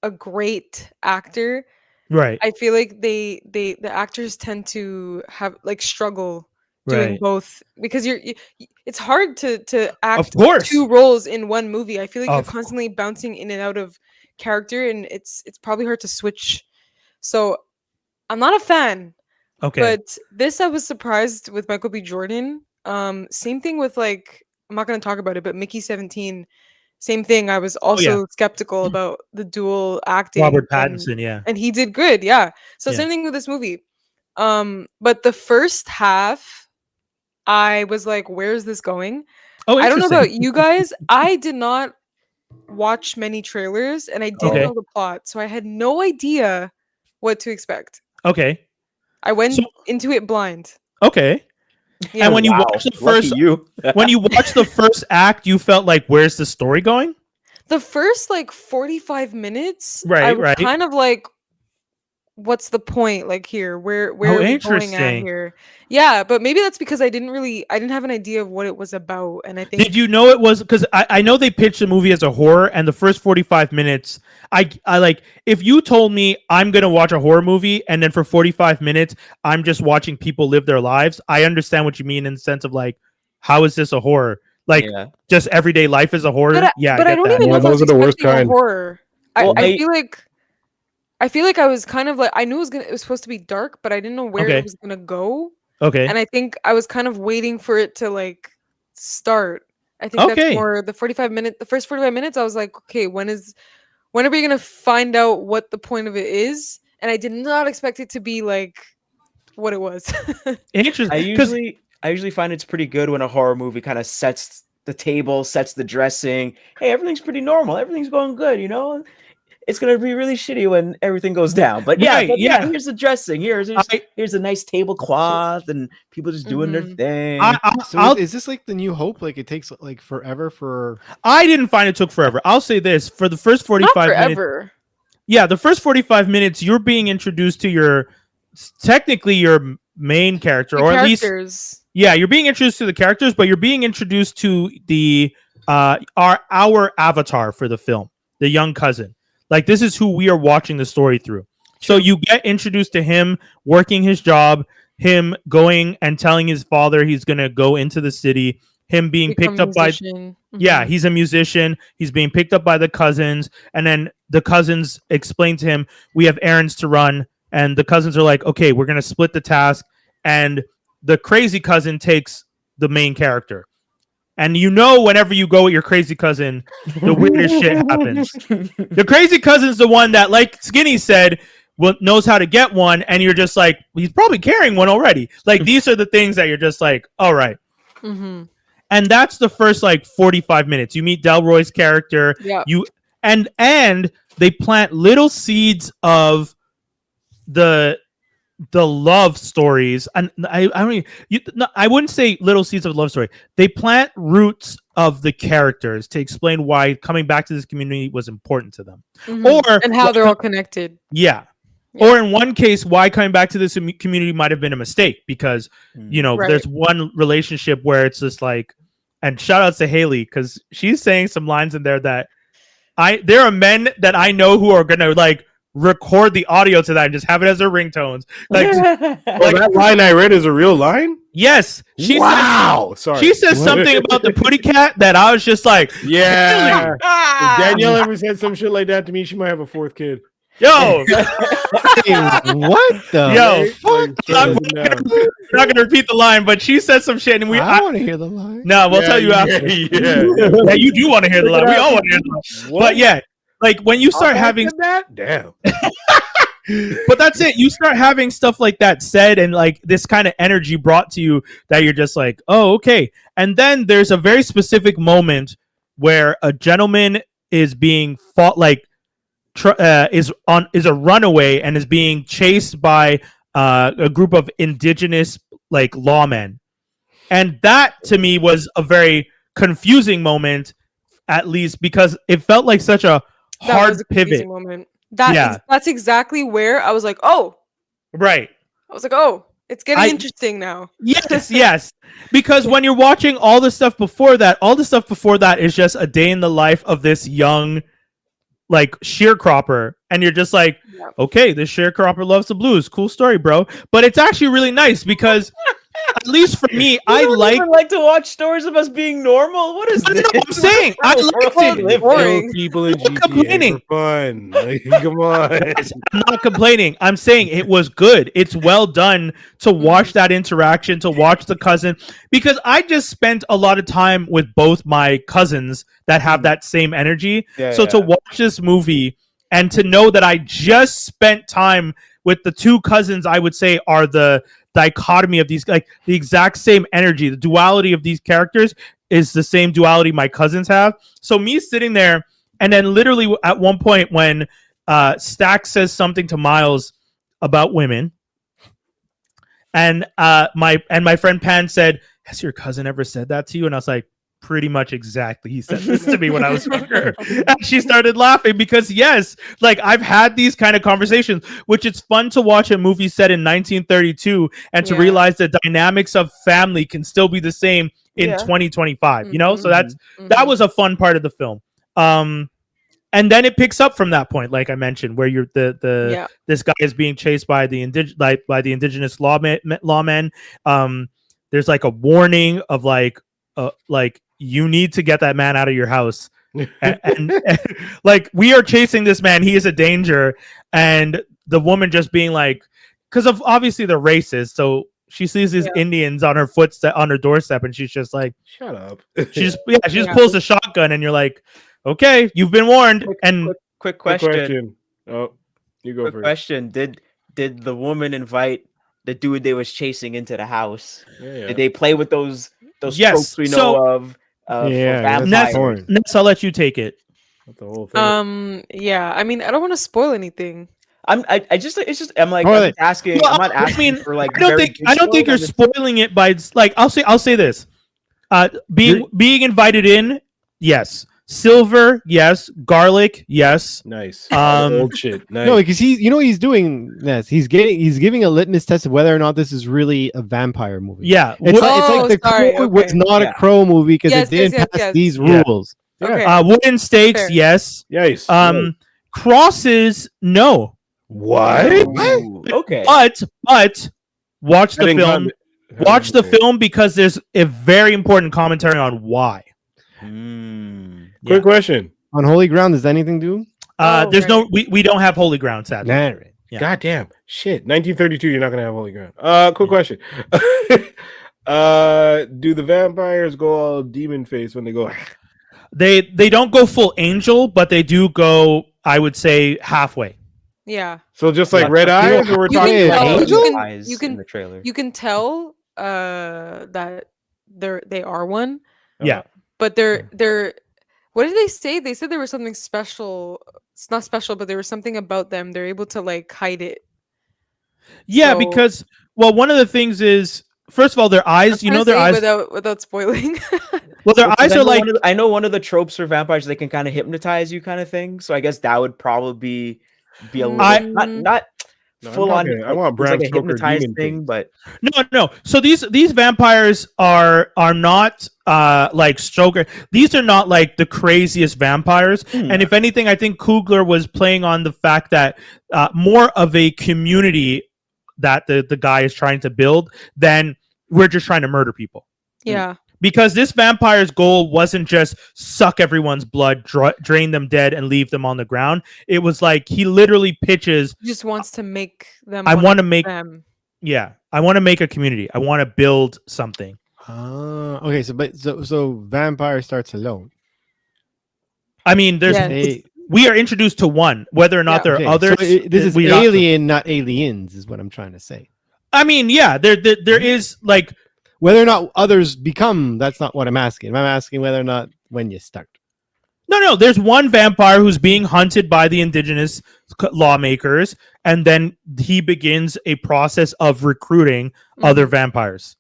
a great actor, right? I feel like the actors tend to have struggle doing both because it's hard to act two roles in one movie. I feel like you're constantly bouncing in and out of character, and it's probably hard to switch. So I'm not a fan. Okay. But this, I was surprised with Michael B. Jordan. Same thing with like, I'm not going to talk about it, but Mickey 17. Same thing. I was also skeptical about the dual acting. Robert Pattinson, yeah. And he did good, yeah. So Yeah. same thing with this movie. But the first half, I was like, where's this going? Oh, I don't know interesting. about you guys. I did not watch many trailers and I didn't know the plot. So I had no idea what to expect. Okay. I went into it blind. Okay. Yeah. And when you watch the first when you watch the first act, you felt like, where's the story going? The first like 45 minutes, Right, I was right. kind of like, what's the point? Like here, where are we going at here? Yeah, but maybe that's because I didn't have an idea of what it was about. And I think, did you know it was, because I know they pitched the movie as a horror, and the first 45 minutes, I like, if you told me I'm gonna watch a horror movie and then for 45 minutes I'm just watching people live their lives, I understand what you mean in the sense of like, how is this a horror? Like, just everyday life is a horror. But I don't even know if those are the worst kind. Horror. I feel like I was kind of like, I knew it was supposed to be dark, but I didn't know where it was gonna go. Okay. And I think I was kind of waiting for it to like start. I think that's more the first 45 minutes. I was like, okay, when are we gonna find out what the point of it is? And I did not expect it to be like what it was. Interesting. I usually find it's pretty good when a horror movie kind of sets the table, sets the dressing. Hey, everything's pretty normal. Everything's going good, you know? It's gonna be really shitty when everything goes down. But here's the dressing. Here's a nice tablecloth and people just doing their thing. Is this like the New Hope? Like it takes like forever for? I didn't find it took forever. I'll say this: for the first 45 minutes, the first 45 minutes, you're being introduced to technically your main character, or at least you're being introduced to the characters, but you're being introduced to the our avatar for the film, the young cousin. Like, this is who we are watching the story through. So you get introduced to him working his job, him going and telling his father he's going to go into the city, him being picked up by... Yeah, he's a musician. He's being picked up by the cousins. And then the cousins explain to him, we have errands to run. And the cousins are like, okay, we're going to split the task. And the crazy cousin takes the main character. And you know, whenever you go with your crazy cousin, the weirdest shit happens. The crazy cousin's the one that, like Skinny said, knows how to get one, and you're just like, he's probably carrying one already. Like, these are the things that you're just like, all right. Mm-hmm. And that's the first like 45 minutes. You meet Delroy's character. Yeah. And they plant little seeds of the love stories, and I wouldn't say little seeds of love story. They plant roots of the characters to explain why coming back to this community was important to them, and how they're all connected. Yeah. Or in one case, why coming back to this community might have been a mistake because there's one relationship where it's just like, and shout outs to Haley because she's saying some lines in there that there are men that I know who are gonna like record the audio to that and just have it as their ringtones. Like, that line I read is a real line? Yes. She says something about the putty cat that I was just like, yeah. Really? If Danielle ever said some shit like that to me, she might have a fourth kid. Yo, what the? I'm not gonna repeat the line, but she said some shit, and I want to hear the line. No, we'll tell you after. Yeah, you do want to hear the line. We all want to hear the line. What? But yeah, like when you start having that, damn. But that's it. You start having stuff like that said, and like this kind of energy brought to you that you're just like, oh, okay. And then there's a very specific moment where a gentleman is being fought, like. Is a runaway and is being chased by a group of indigenous like lawmen, and that to me was a very confusing moment, at least because it felt like such a hard pivot moment. That's exactly where I was like, oh, right. I was like, oh, it's getting interesting now. Yes. Because when you're watching all the stuff before that is just a day in the life of this young like sharecropper, and you're just like, okay, this sharecropper loves the blues. Cool story, bro. But it's actually really nice because at least for me, You I don't like. even like to watch stories of us being normal. What is No, this? I'm saying I liked it. Boring. People in I'm not GTA complaining. for fun. Like, come on. I'm not complaining. I'm saying it was good. It's well done to watch that interaction, to watch the cousin, because I just spent a lot of time with both my cousins that have that same energy. So to watch this movie and to know that I just spent time with the two cousins, I would say are the dichotomy of these, like the exact same energy, the duality of these characters is the same duality my cousins have. So me sitting there, and then literally at one point when Stack says something to Miles about women, and my friend Pan said, "Has your cousin ever said that to you?" And I was like, "Pretty much exactly. He said this to me when I was younger." And she started laughing because yes, like I've had these kind of conversations, which it's fun to watch a movie set in 1932 and to realize the dynamics of family can still be the same in 2025. You know, so that was a fun part of the film. And then it picks up from that point, like I mentioned, where you're this guy is being chased by the indigenous lawmen. There's like a warning of like you need to get that man out of your house, and like we are chasing this man, he is a danger, and the woman just being like, because of obviously they're racist, so she sees these Indians on her on her doorstep, and she's just like, "Shut up!" She just pulls a shotgun, and you're like, okay, you've been warned. Quick question. Oh, you go quick first. question. Did the woman invite the dude they was chasing into the house? Yeah. Did they play with those tropes we know of? Ness, I'll let you take it. That's the whole thing. Yeah. I mean, I don't want to spoil anything. I'm like, I'm asking. Well, I'm not asking for like. I don't think you're spoiling it by like. I'll say this. Being invited in, yes. Silver, yes. Garlic, yes. Nice. Old shit. Nice. No, because he's doing this. He's giving a litmus test of whether or not this is really a vampire movie. Yeah, it's like the Crow was not a Crow movie because it didn't pass these rules. Okay. Wooden stakes, fair. Yes. Yes. Crosses, no. What? Okay. But watch the film. Watch the film because there's a very important commentary on why. Quick question. On Holy Ground, does anything do? There's no we don't have Holy Ground, sadly. Yeah. Goddamn. Shit. 1932, you're not gonna have Holy Ground. Quick question. Do the vampires go all demon face when they go? They don't go full angel, but they do go, I would say, halfay. Yeah. So just like red eyes, or we're talking angel? You can in the trailer. You can tell that they are one. Yeah. But they're what did they say? They said there was something special. It's not special, but there was something about them. They're able to like hide it. Yeah, because one of the things is, first of all, their eyes. Their eyes without spoiling. Well, their eyes are like. I know one of the tropes for vampires, they can kind of hypnotise you, kind of thing. So I guess that would probably be a little not full on. I want Bram like a hypnotized thing, but no. So these vampires are not like Stoker. These are not like the craziest vampires. And if anything, I think Coogler was playing on the fact that more of a community that the guy is trying to build than we're just trying to murder people. Yeah. Because this vampire's goal wasn't just suck everyone's blood, drain them dead, and leave them on the ground. It was like he literally pitches. He just wants to make them. I want to make them. Yeah, I want to make a community. I want to build something. Okay, so vampire starts alone. I mean, we are introduced to one. Whether or not there are others, so this is alien, not aliens, is what I'm trying to say. I mean, yeah, there is like. Whether or not others become, that's not what I'm asking. I'm asking whether or not when you start. No. There's one vampire who's being hunted by the indigenous lawmakers, and then he begins a process of recruiting other vampires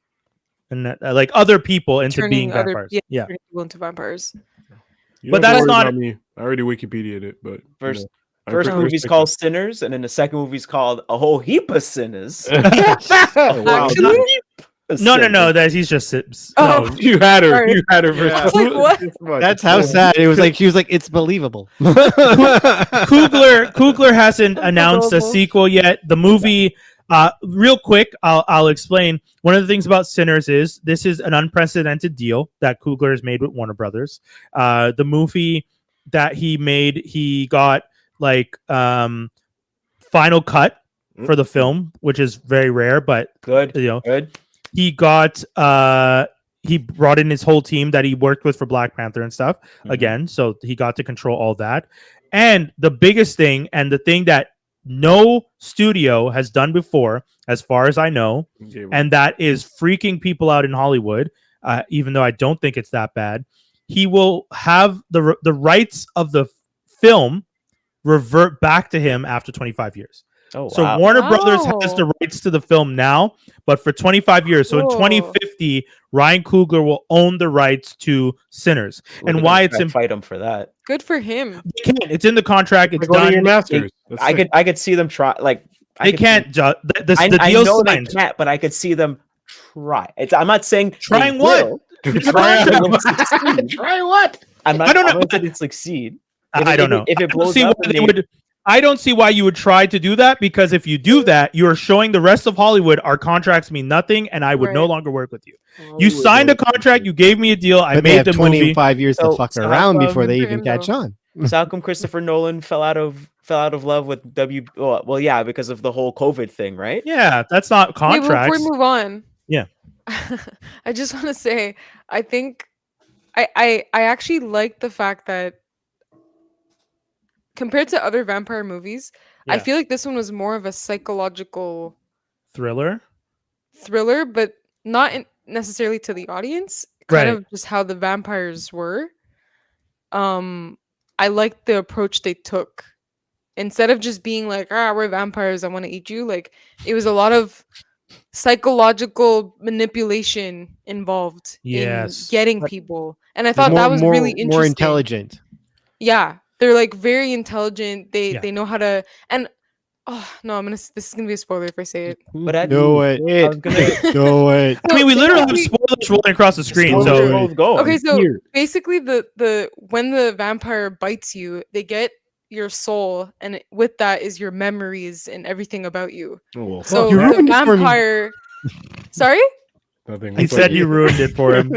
and like other people into being vampires. Yeah, people into vampires. But that's not me. I already Wikipedia'd it, but first movie's called Sinners, and then the second movie's called A Whole Heap of Sinners. Wow. No. That he's just. You had her. Sorry. You had her. I was like, what? That's how sad it was. Like she was like, it's believable. Coogler hasn't announced a sequel yet. The movie Real quick, I'll explain. One of the things about Sinners is this is an unprecedented deal that Coogler has made with Warner Brothers. The movie that he made, he got like final cut for the film, which is very rare, but Good. He got he brought in his whole team that he worked with for Black Panther and stuff again, so he got to control all that. And the biggest thing, and the thing that no studio has done before, as far as I know, and that is freaking people out in Hollywood, even though I don't think it's that bad. He will have the rights of the film revert back to him after 25 years. Oh, so wow. Warner Brothers has the rights to the film now, but for 25 years. So in 2050, Ryan Coogler will own the rights to Sinners. And why it's fight him for that. Good for him. They can't. It's in the contract. It's done. Masters. I could see them try. Like they can't. The I deal's know signed. they can't, but I could see them try. I'm not saying trying what. Try what? I'm not. I don't know. I'm not saying succeed. I don't know. If it blows up, I don't see why you would try to do that, because if you do that, you're showing the rest of Hollywood our contracts mean nothing, and I would no longer work with you. You signed a contract, you gave me a deal, I made the 25 years to fuck around before they for even him, catch though. on. So how come Christopher Nolan fell out of love with well, yeah, because of the whole COVID thing, right? Yeah, that's not contracts. Before we move on, Yeah. I just want to say, I think I actually like the fact that compared to other vampire movies, I feel like this one was more of a psychological thriller, but not necessarily to the audience. Kind of just how the vampires were. I liked the approach they took. Instead of just being like, we're vampires, I want to eat you. Like, it was a lot of psychological manipulation involved in getting people. And I thought that was really interesting. More intelligent. Yeah. They're like very intelligent. They know how to, and this is gonna be a spoiler if I say it. But I do it. Do it. I mean, we literally have spoilers rolling across the screen. So okay, so basically, the when the vampire bites you, they get your soul, and with that is your memories and everything about you. Oh, so you the ruined it for me. vampire. Sorry. Nothing. He said you ruined it for him.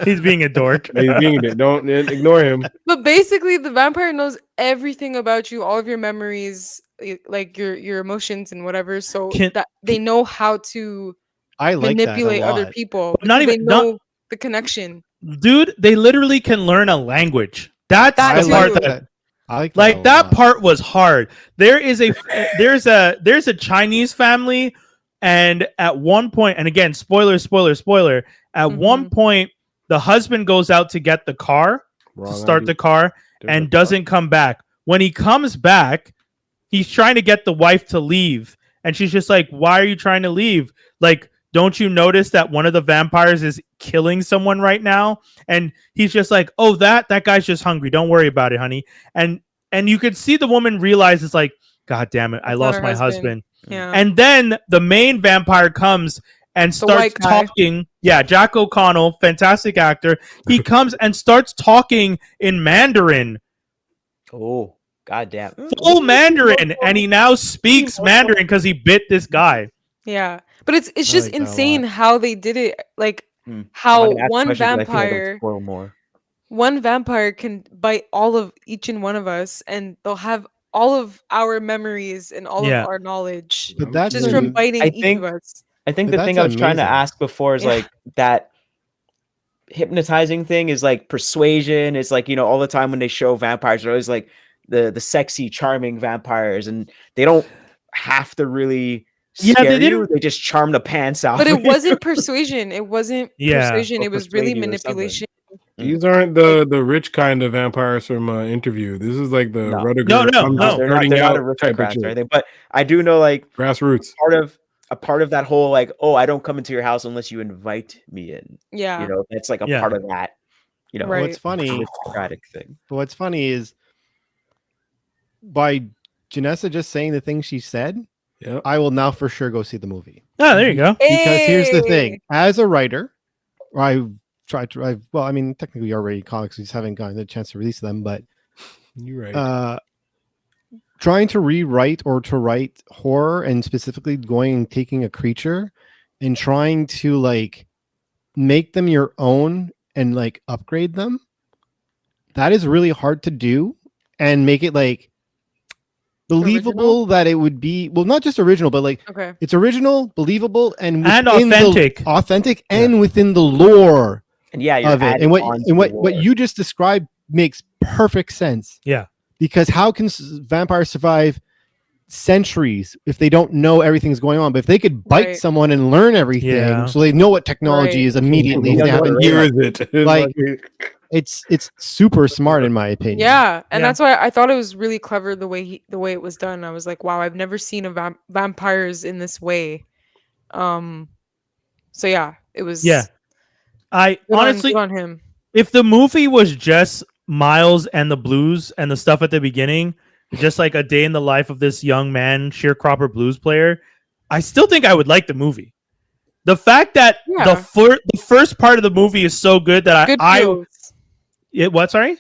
He's being a dork. He's being it. Don't ignore him. But basically, the vampire knows everything about you, all of your memories, like your emotions and whatever. So that they know how to manipulate other people. Not even the connection. Dude, they literally can learn a language. That's the part that I like that part was hard. There's a Chinese family. And at one point, and again, spoiler, at one point, the husband goes out to get the car, to start the car, and doesn't come back. When he comes back, he's trying to get the wife to leave. And she's just like, why are you trying to leave? Like, don't you notice that one of the vampires is killing someone right now? And he's just like, oh, that guy's just hungry. Don't worry about it, honey. And you could see the woman realize, it's like, God damn it, I lost my husband. Yeah. And then the main vampire comes and starts talking. Yeah, Jack O'Connell, fantastic actor. He comes and starts talking in Mandarin. Oh, goddamn. Full Mandarin. And he now speaks Mandarin because he bit this guy. Yeah. But it's just insane how they did it. Like how one vampire can bite each and one of us, and they'll have all of our memories and all of our knowledge just from biting each of us. I think the thing I was trying to ask before is like that hypnotizing thing is like persuasion. It's like, all the time when they show vampires, they're always like the sexy, charming vampires, and they don't have to really scare you. They just charm the pants out. But it wasn't persuasion. It wasn't persuasion. It was really manipulation. These aren't the rich kind of vampires from Interview. This is like the Rudiger. No. They're not a aristocrat or anything. But I do know, like, grassroots. A part of that whole, like, oh, I don't come into your house unless you invite me in. Yeah. That's like a part of that. What's funny? Aristocratic thing. But what's funny is by Janessa just saying the things she said, I will now for sure go see the movie. Oh, there you go. Because here's the thing: as a writer, technically you're already comics, we just haven't gotten the chance to release them, but you're right. trying to rewrite or to write horror, and specifically going and taking a creature and trying to like make them your own and like upgrade them, that is really hard to do and make it like believable Original? that it would be, well, not just original, but like Okay. it's original, believable, and authentic. Authentic and within the lore And yeah, you're of it. adding And what on to and the what lore. you just described makes perfect sense. Yeah. Because how can vampires survive centuries if they don't know everything's going on? But if they could bite Right. someone and learn everything, Yeah. so they know what technology Right. is immediately. If What they haven't, year is it? Like, it's super smart in my opinion. Yeah, and Yeah. that's why I thought it was really clever the way it was done. I was like, wow, I've never seen a vampires in this way. So yeah, it was. Yeah. I good honestly, on him. if the movie was just Miles and the blues and the stuff at the beginning, just like a day in the life of this young man, sharecropper blues player, I still think I would like the movie. The fact that Yeah. the first part of the movie is so good that Good I feels. what, sorry?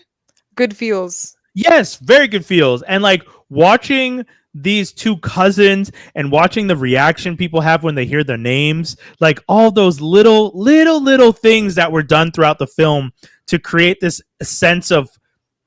Good feels. Yes, very good feels. And like watching these two cousins and watching the reaction people have when they hear their names, like all those little things that were done throughout the film to create this sense of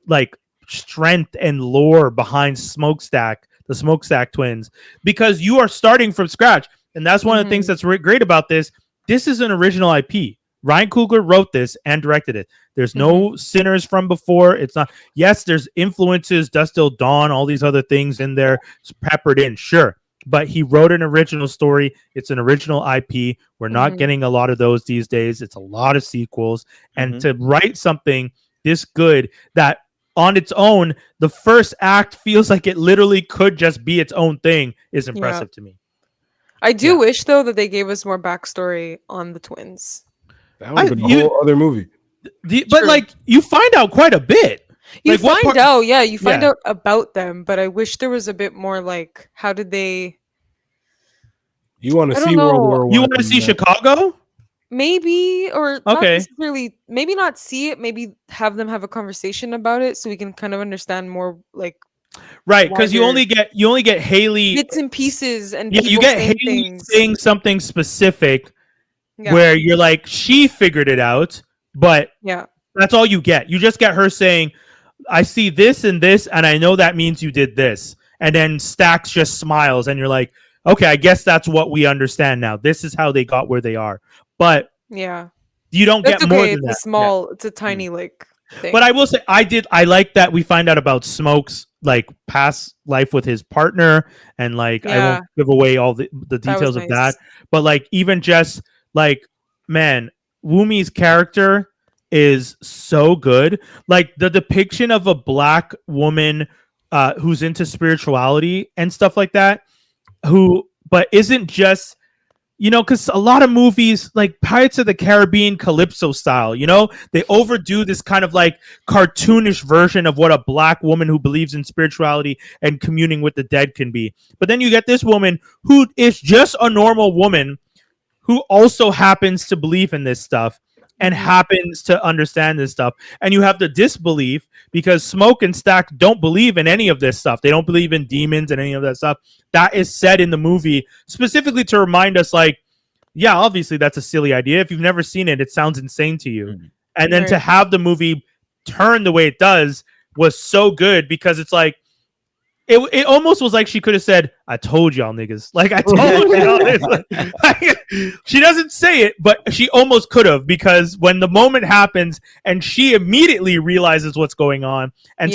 like strength and lore behind the Smokestack twins, because you are starting from scratch. And that's one of the things that's great about this. This is an original IP. Ryan Coogler wrote this and directed it. There's no Sinners from before. It's not. Yes, there's influences, Dust Till Dawn, all these other things in there peppered in, sure. But he wrote an original story. It's an original IP. We're not getting a lot of those these days. It's a lot of sequels. And to write something this good that on its own, the first act feels like it literally could just be its own thing is impressive to me. I do wish though that they gave us more backstory on the twins. That was a whole other movie. But like you find out quite a bit. You Like, what find part- out, yeah, you find Yeah. out about them, but I wish there was a bit more like how did they You want to I don't see World War know. One? You want to see Chicago? maybe or not Okay. necessarily maybe not see it, maybe have them have a conversation about it so we can kind of understand more like Right, because you wider- only get Haley. bits and pieces and Yeah, you people get saying Haley things. saying something specific Yeah. where you're like, she figured it out, but Yeah. that's all you get. You just get her saying, I see this and this, and I know that means you did this. And then Stax just smiles, and you're like, okay, I guess that's what we understand now. This is how they got where they are. But Yeah. you don't That's get more okay. than It's that. a small, it's a tiny like thing. But I will say, I like that we find out about Smoke's like past life with his partner, and like I Yeah. won't give away all the That was details of nice. that. But like even just like, man, Wumi's character is so good. Like the depiction of a black woman who's into spirituality and stuff like that, but isn't just, you know, because a lot of movies like Pirates of the Caribbean Calypso style, you know, they overdo this kind of like cartoonish version of what a black woman who believes in spirituality and communing with the dead can be. But then you get this woman who is just a normal woman who also happens to believe in this stuff and happens to understand this stuff. And you have the disbelief because Smoke and Stack don't believe in any of this stuff. They don't believe in demons and any of that stuff. That is said in the movie specifically to remind us, like, yeah, obviously that's a silly idea. If you've never seen it, it sounds insane to you. And then to have the movie turn the way it does was so good because it's like, it almost was like she could have said, I told y'all niggas. Like, I told y'all this. She doesn't say it, but she almost could have, because when the moment happens and she immediately realizes what's going on and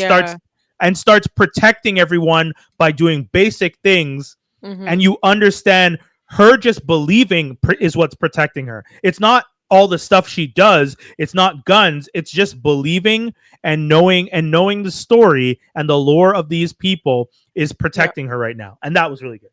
starts protecting everyone by doing basic things, and you understand her just believing is what's protecting her. It's not all the stuff she does. It's not guns. It's just believing and knowing the story and the lore of these people is protecting her right now. And that was really good.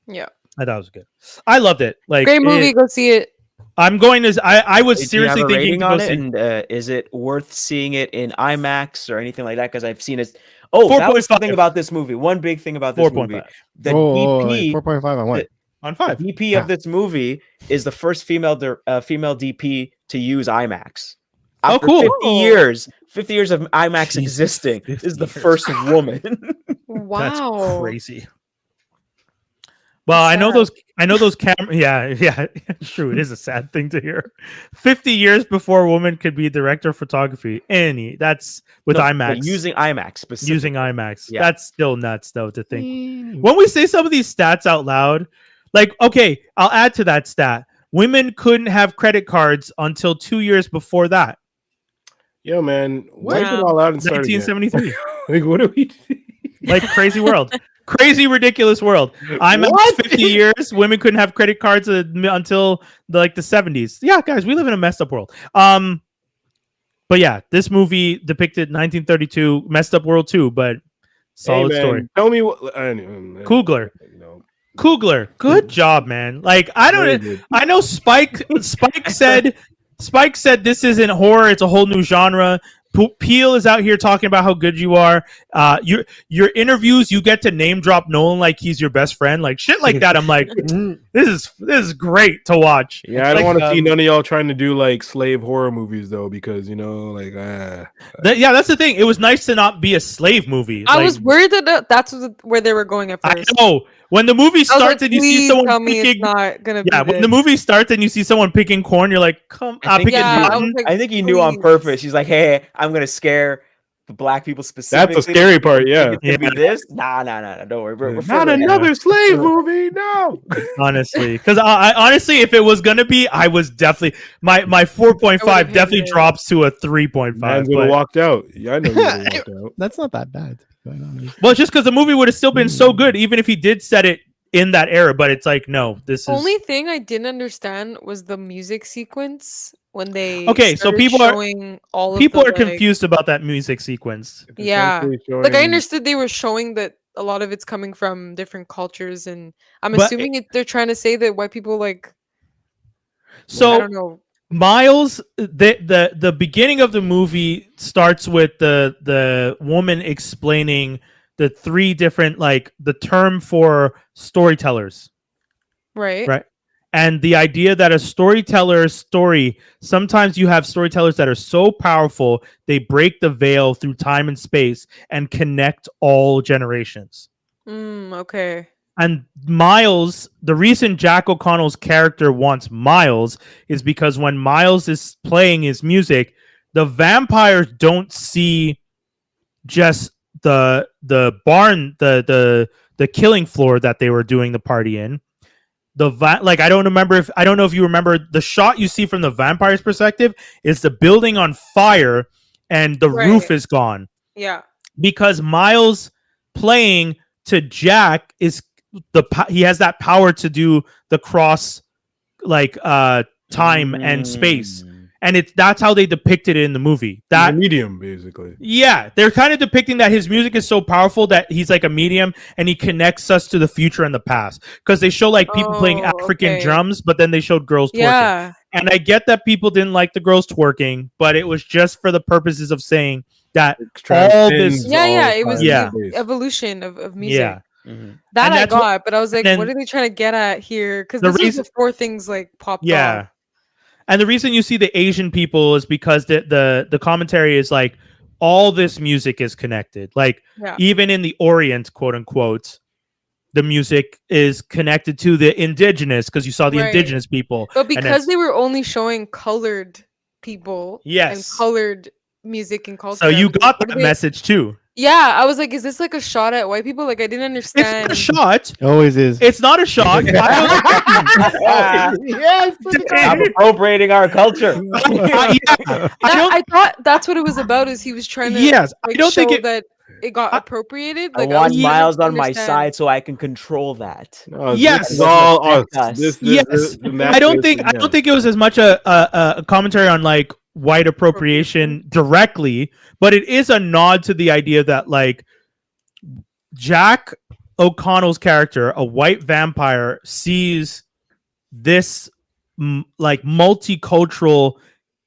Yeah. I thought it was good. I loved it. Like, great movie. Go see it. I'm going to. I was Do you seriously have a thinking rating to on go it, see. and is it worth seeing it in IMAX or anything like that? Because I've seen it. Oh, that was 4.5. something about this movie. One big thing about this 4.5. movie. The DP, 4.5 on what? On 5. the DP of this movie is the first female DP to use IMAX. Oh, After cool. 50 years of IMAX existing, this is the first woman. Wow. That's crazy. Well, That's I know those camera. Yeah, true. It is a sad thing to hear. 50 years before a woman could be director of photography. That's with IMAX. Using IMAX specifically. Using IMAX. Yeah. That's still nuts, though, to think. When we say some of these stats out loud, like, okay, I'll add to that stat. Women couldn't have credit cards until 2 years before that. Yo, man, wipe Yeah. it all out and start 1973. Like, what are we doing? Like, crazy world. Crazy, ridiculous world. IMAX What? 50 years. Women couldn't have credit cards until the 70s. Yeah, guys, we live in a messed up world. But yeah, this movie depicted 1932, messed up world too, but solid Hey, man, story. Tell me what. Coogler. No. Coogler, good job, man. Like, Very good. I know Spike said this isn't horror, it's a whole new genre. Peel is out here talking about how good you are. Your interviews, you get to name drop Nolan like he's your best friend, like shit like that. I'm like, this is great to watch. Yeah, I don't Like, want to see none of y'all trying to do like slave horror movies though, because yeah, that's the thing. It was nice to not be a slave movie. I Like, was worried that that's where they were going at I first. know when the movie I was starts like, and you see "Please someone tell me picking. it's not gonna be Yeah, when this." the movie starts and you see someone picking corn, you're like, picking Yeah, I cotton. was like, I think he knew on "Please." purpose. He's like, hey, I'm gonna scare the black people specifically. that's a scary part. Yeah, It's gonna be this? Nah. Don't worry. We're not further ahead. another slave movie. No. Honestly, because I honestly, if it was gonna be, I was definitely my 4.5 would've definitely hated it. drops to a 3.5. Man's gonna walked out. Yeah, I know you walked out. That's not that bad. Quite honest. Well, just because the movie would have still been so good, even if he did set it in that era. But it's like, no, this is Only thing I didn't understand was the music sequence when they Okay, so started people are- showing all of people the, are confused about that music sequence. It's Yeah. essentially Like I showing- understood they were showing that a lot of it's coming from different cultures, and I'm But assuming they're trying to say that white people like I So don't know. Miles, the beginning of the movie starts with the woman explaining the three different, like, the term for storytellers. Right. Right. And the idea that a storyteller's story, sometimes you have storytellers that are so powerful, they break the veil through time and space and connect all generations. Okay. And Miles, the reason Jack O'Connell's character wants Miles is because when Miles is playing his music, the vampires don't see just the barn, the killing floor that they were doing the party in. Like, I don't know if you remember the shot you see from the vampire's perspective is the building on fire and the Right. roof is gone, Yeah. because Miles playing to Jack is he has that power to do the cross, like, time and space, and that's how they depicted it in the movie. He's a That medium, basically. Yeah, they're kind of depicting that his music is so powerful that he's like a medium and he connects us to the future and the past, because they show like people playing Oh, African okay. drums, but then they showed girls twerking. Yeah. And I get that people didn't like the girls twerking, but it was just for the purposes of saying that all this. Transcends Yeah, all it was time Yeah. and space. the evolution of music. Yeah. That And I that's what- got, but I was like, then- what are they trying to get at here? Because The this reason- was before things like popped Yeah. off. And the reason you see the Asian people is because the commentary is like all this music is connected. Like, Yeah. even in the Orient, quote unquote, the music is connected to the indigenous, because you saw the Right. indigenous people. But And because they were only showing colored people and Yes. colored music and culture. So I you was like, got what that are they- message too. Yeah, I was like, is this like a shot at white people? Like, I didn't It's understand. not a shot. It always is. It's not a shot. Yes. Stop appropriating our culture. I thought that's what it was about. Is he was trying to Yes, I like, don't think show it- that it got appropriated. I Like, want was trying Miles to on my understand. side so I can control that. No, Yes. this is all us. Yes. Yes. I don't think it was as much a commentary on like white appropriation directly, but it is a nod to the idea that like Jack O'Connell's character, a white vampire, sees this like multicultural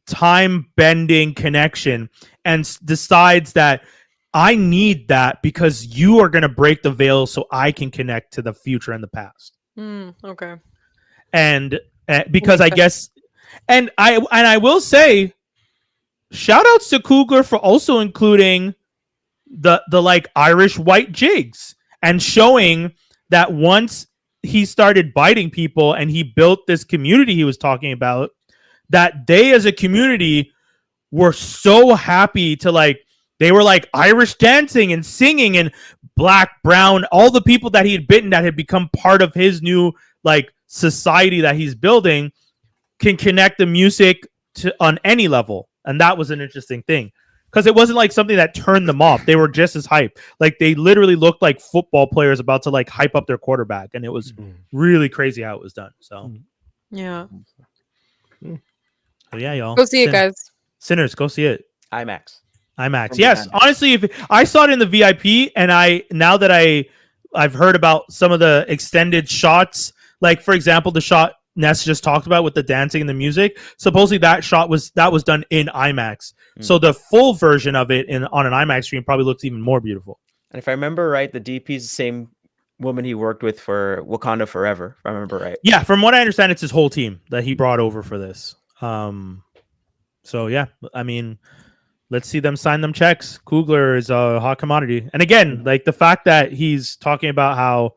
time bending connection and decides that I need that because you are going to break the veil so I can connect to the future and the past. Okay. And because I Makes guess, and I will say, shout outs to Coogler for also including the like Irish white jigs and showing that once he started biting people and he built this community he was talking about, that they as a community were so happy to like, they were like Irish dancing and singing, and black, brown, all the people that he had bitten that had become part of his new like society that he's building can connect the music to on any level. And that was an interesting thing, because it wasn't like something that turned them off. They were just as hype. Like they literally looked like football players about to like hype up their quarterback, and it was really crazy how it was done. So Yeah. yeah, y'all Go see it, guys. Sinners, go see it. IMAX. Yes, honestly, if I saw it in the VIP, and now that I've heard about some of the extended shots, like for example, the shot Ness just talked about with the dancing and the music, supposedly that shot was done in IMAX. So the full version of it on an IMAX screen probably looks even more beautiful. And if I remember right, the DP is the same woman he worked with for Wakanda Forever, if I remember right. Yeah, from what I understand, it's his whole team that he brought over for this. So yeah, I mean, let's see them sign them checks. Coogler is a hot commodity. And again, like the fact that he's talking about how,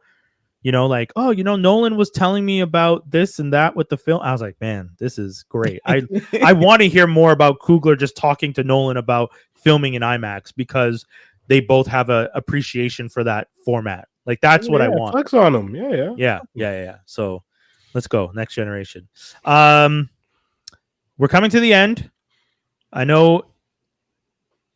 like, oh, Nolan was telling me about this and that with the film. I was like, man, this is great. I want to hear more about Coogler just talking to Nolan about filming in IMAX, because they both have a appreciation for that format. Like that's what I want. Flex on them. Yeah. So let's go. Next generation. We're coming to the end. I know,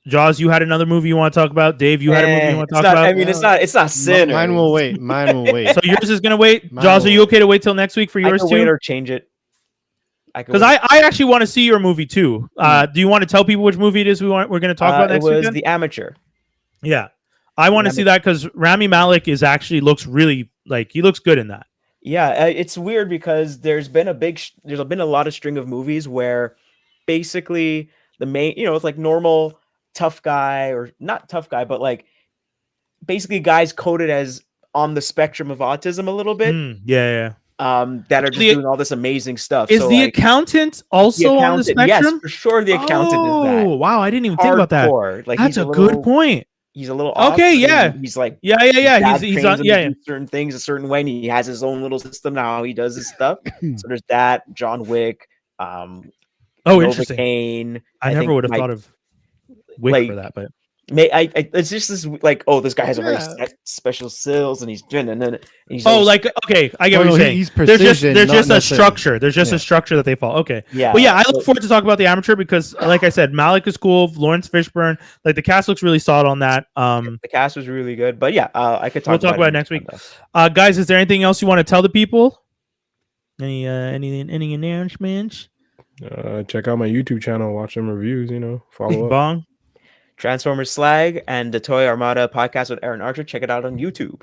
Jawz, you had another movie you want to talk about. Dave, you had a movie you want to talk about. I mean, it's not Sinners. Mine will wait. So yours is gonna wait. Jawz, are you okay to wait till next week for yours I can too? wait or change it. Because I actually want to see your movie too. Do you want to tell people which movie it is we're going to talk about next week? It was The Amateur. Yeah, I want to see that because Rami Malek looks really like he looks good in that. Yeah, it's weird because there's been a lot of string of movies where basically the main, it's like normal tough guy, or not tough guy, but like basically guys coded as on the spectrum of autism a little bit. Yeah. That are just doing all this amazing stuff. Is the accountant also on the spectrum? Yes, for sure. The accountant is that. Oh, wow! I didn't even think about that. Like, that's a good point. He's a little off. Okay, yeah. He's like, yeah. He's on, certain things a certain way, and he has his own little system now. How he does his stuff. So there's that. John Wick. Interesting. Kane, I never would have thought of Wick for that, but it's just this like, oh, this guy has a very special skills, and he's like, okay, I get what you're saying. There's just a structure. There's just a structure that they follow. Okay, but I look forward to talk about The Amateur because, like I said, Malik is cool. Lawrence Fishburne, like the cast looks really solid on that. The cast was really good, but I could talk. We'll talk about it next week. Guys, is there anything else you want to tell the people? Any announcements? Check out my YouTube channel. Watch some reviews. Follow up. Bong. Transformers Slag and the Toy Armada podcast with Aaron Archer. Check it out on YouTube.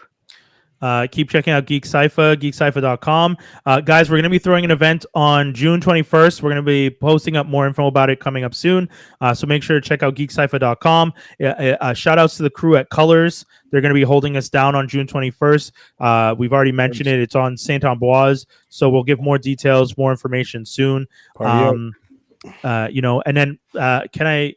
Keep checking out GeekCypha, GeekCypha.com. Guys, we're going to be throwing an event on June 21st. We're going to be posting up more info about it coming up soon. So make sure to check out GeekCypha.com. Shout outs to the crew at Colors. They're going to be holding us down on June 21st. We've already mentioned it. It's on Saint-Ambroise. So we'll give more details, more information soon. And then can I,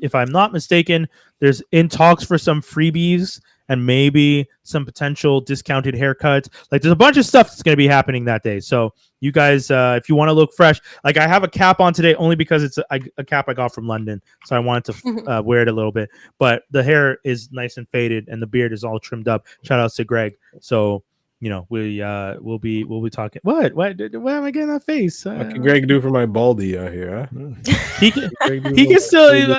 if I'm not mistaken, there's in talks for some freebies and maybe some potential discounted haircuts. Like there's a bunch of stuff that's going to be happening that day. So you guys, if you want to look fresh, like I have a cap on today only because it's a cap I got from London. So I wanted to wear it a little bit, but the hair is nice and faded and the beard is all trimmed up. Shout outs to Greg. So we'll be talking. What am I getting that face? What can Greg do for my baldy out here? Huh? He can still.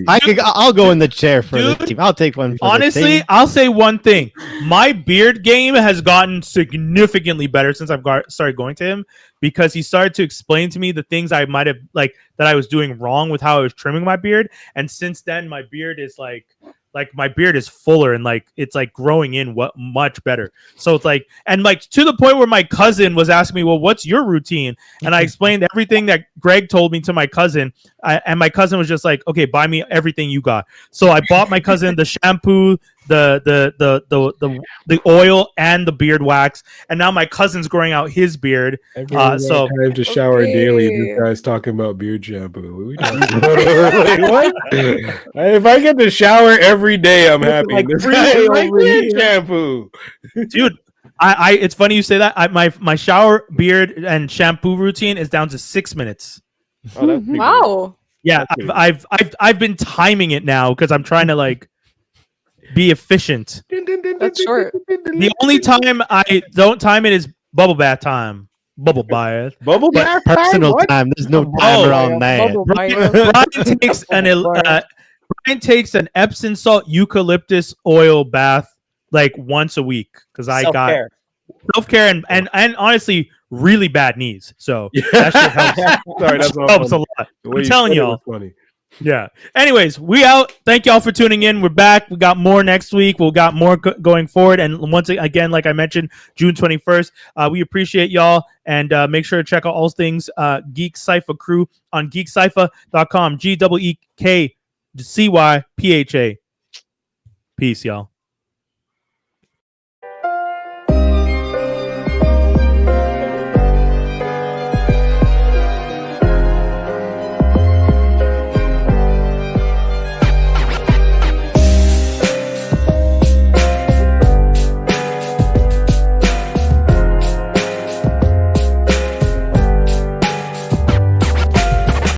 I'll go in the chair for the team. I'll take one. Honestly, I'll say one thing. My beard game has gotten significantly better since I've started going to him, because he started to explain to me the things I might have that I was doing wrong with how I was trimming my beard, and since then my beard is like my beard is fuller and it's growing in much better. So it's to the point where my cousin was asking me, well, what's your routine? And I explained everything that Greg told me to my cousin. And my cousin was just like, okay, buy me everything you got. So I bought my cousin the shampoo, the oil and the beard wax, and now my cousin's growing out his beard. So I have to shower daily. This guy's talking about beard shampoo. What? If I get to shower every day, I'm happy. Like This free guy is like over beard here. shampoo. dude, I it's funny you say that. My shower, beard, and shampoo routine is down to 6 minutes. Oh, that's pretty Wow. Yeah, I've been timing it now because I'm trying to like be efficient. good. That's short. The only time I don't time it is bubble bath time. Bubble bath. Bubble bath Personal What? time. There's no Oh, timer on that. Bubble fire. Brian takes an Epsom salt eucalyptus oil bath like once a week because I got self-care and honestly really bad knees. So that shit helps. Sorry, that's helps a lot. I'm telling y'all. Funny. Yeah. Anyways, we out. Thank y'all for tuning in. We're back. We got more next week. We'll got more going forward. And once again, like I mentioned, June 21st. We appreciate y'all and make sure to check out all things GeekCypha crew on GeekCypha.com. GeekCypha. Peace, y'all.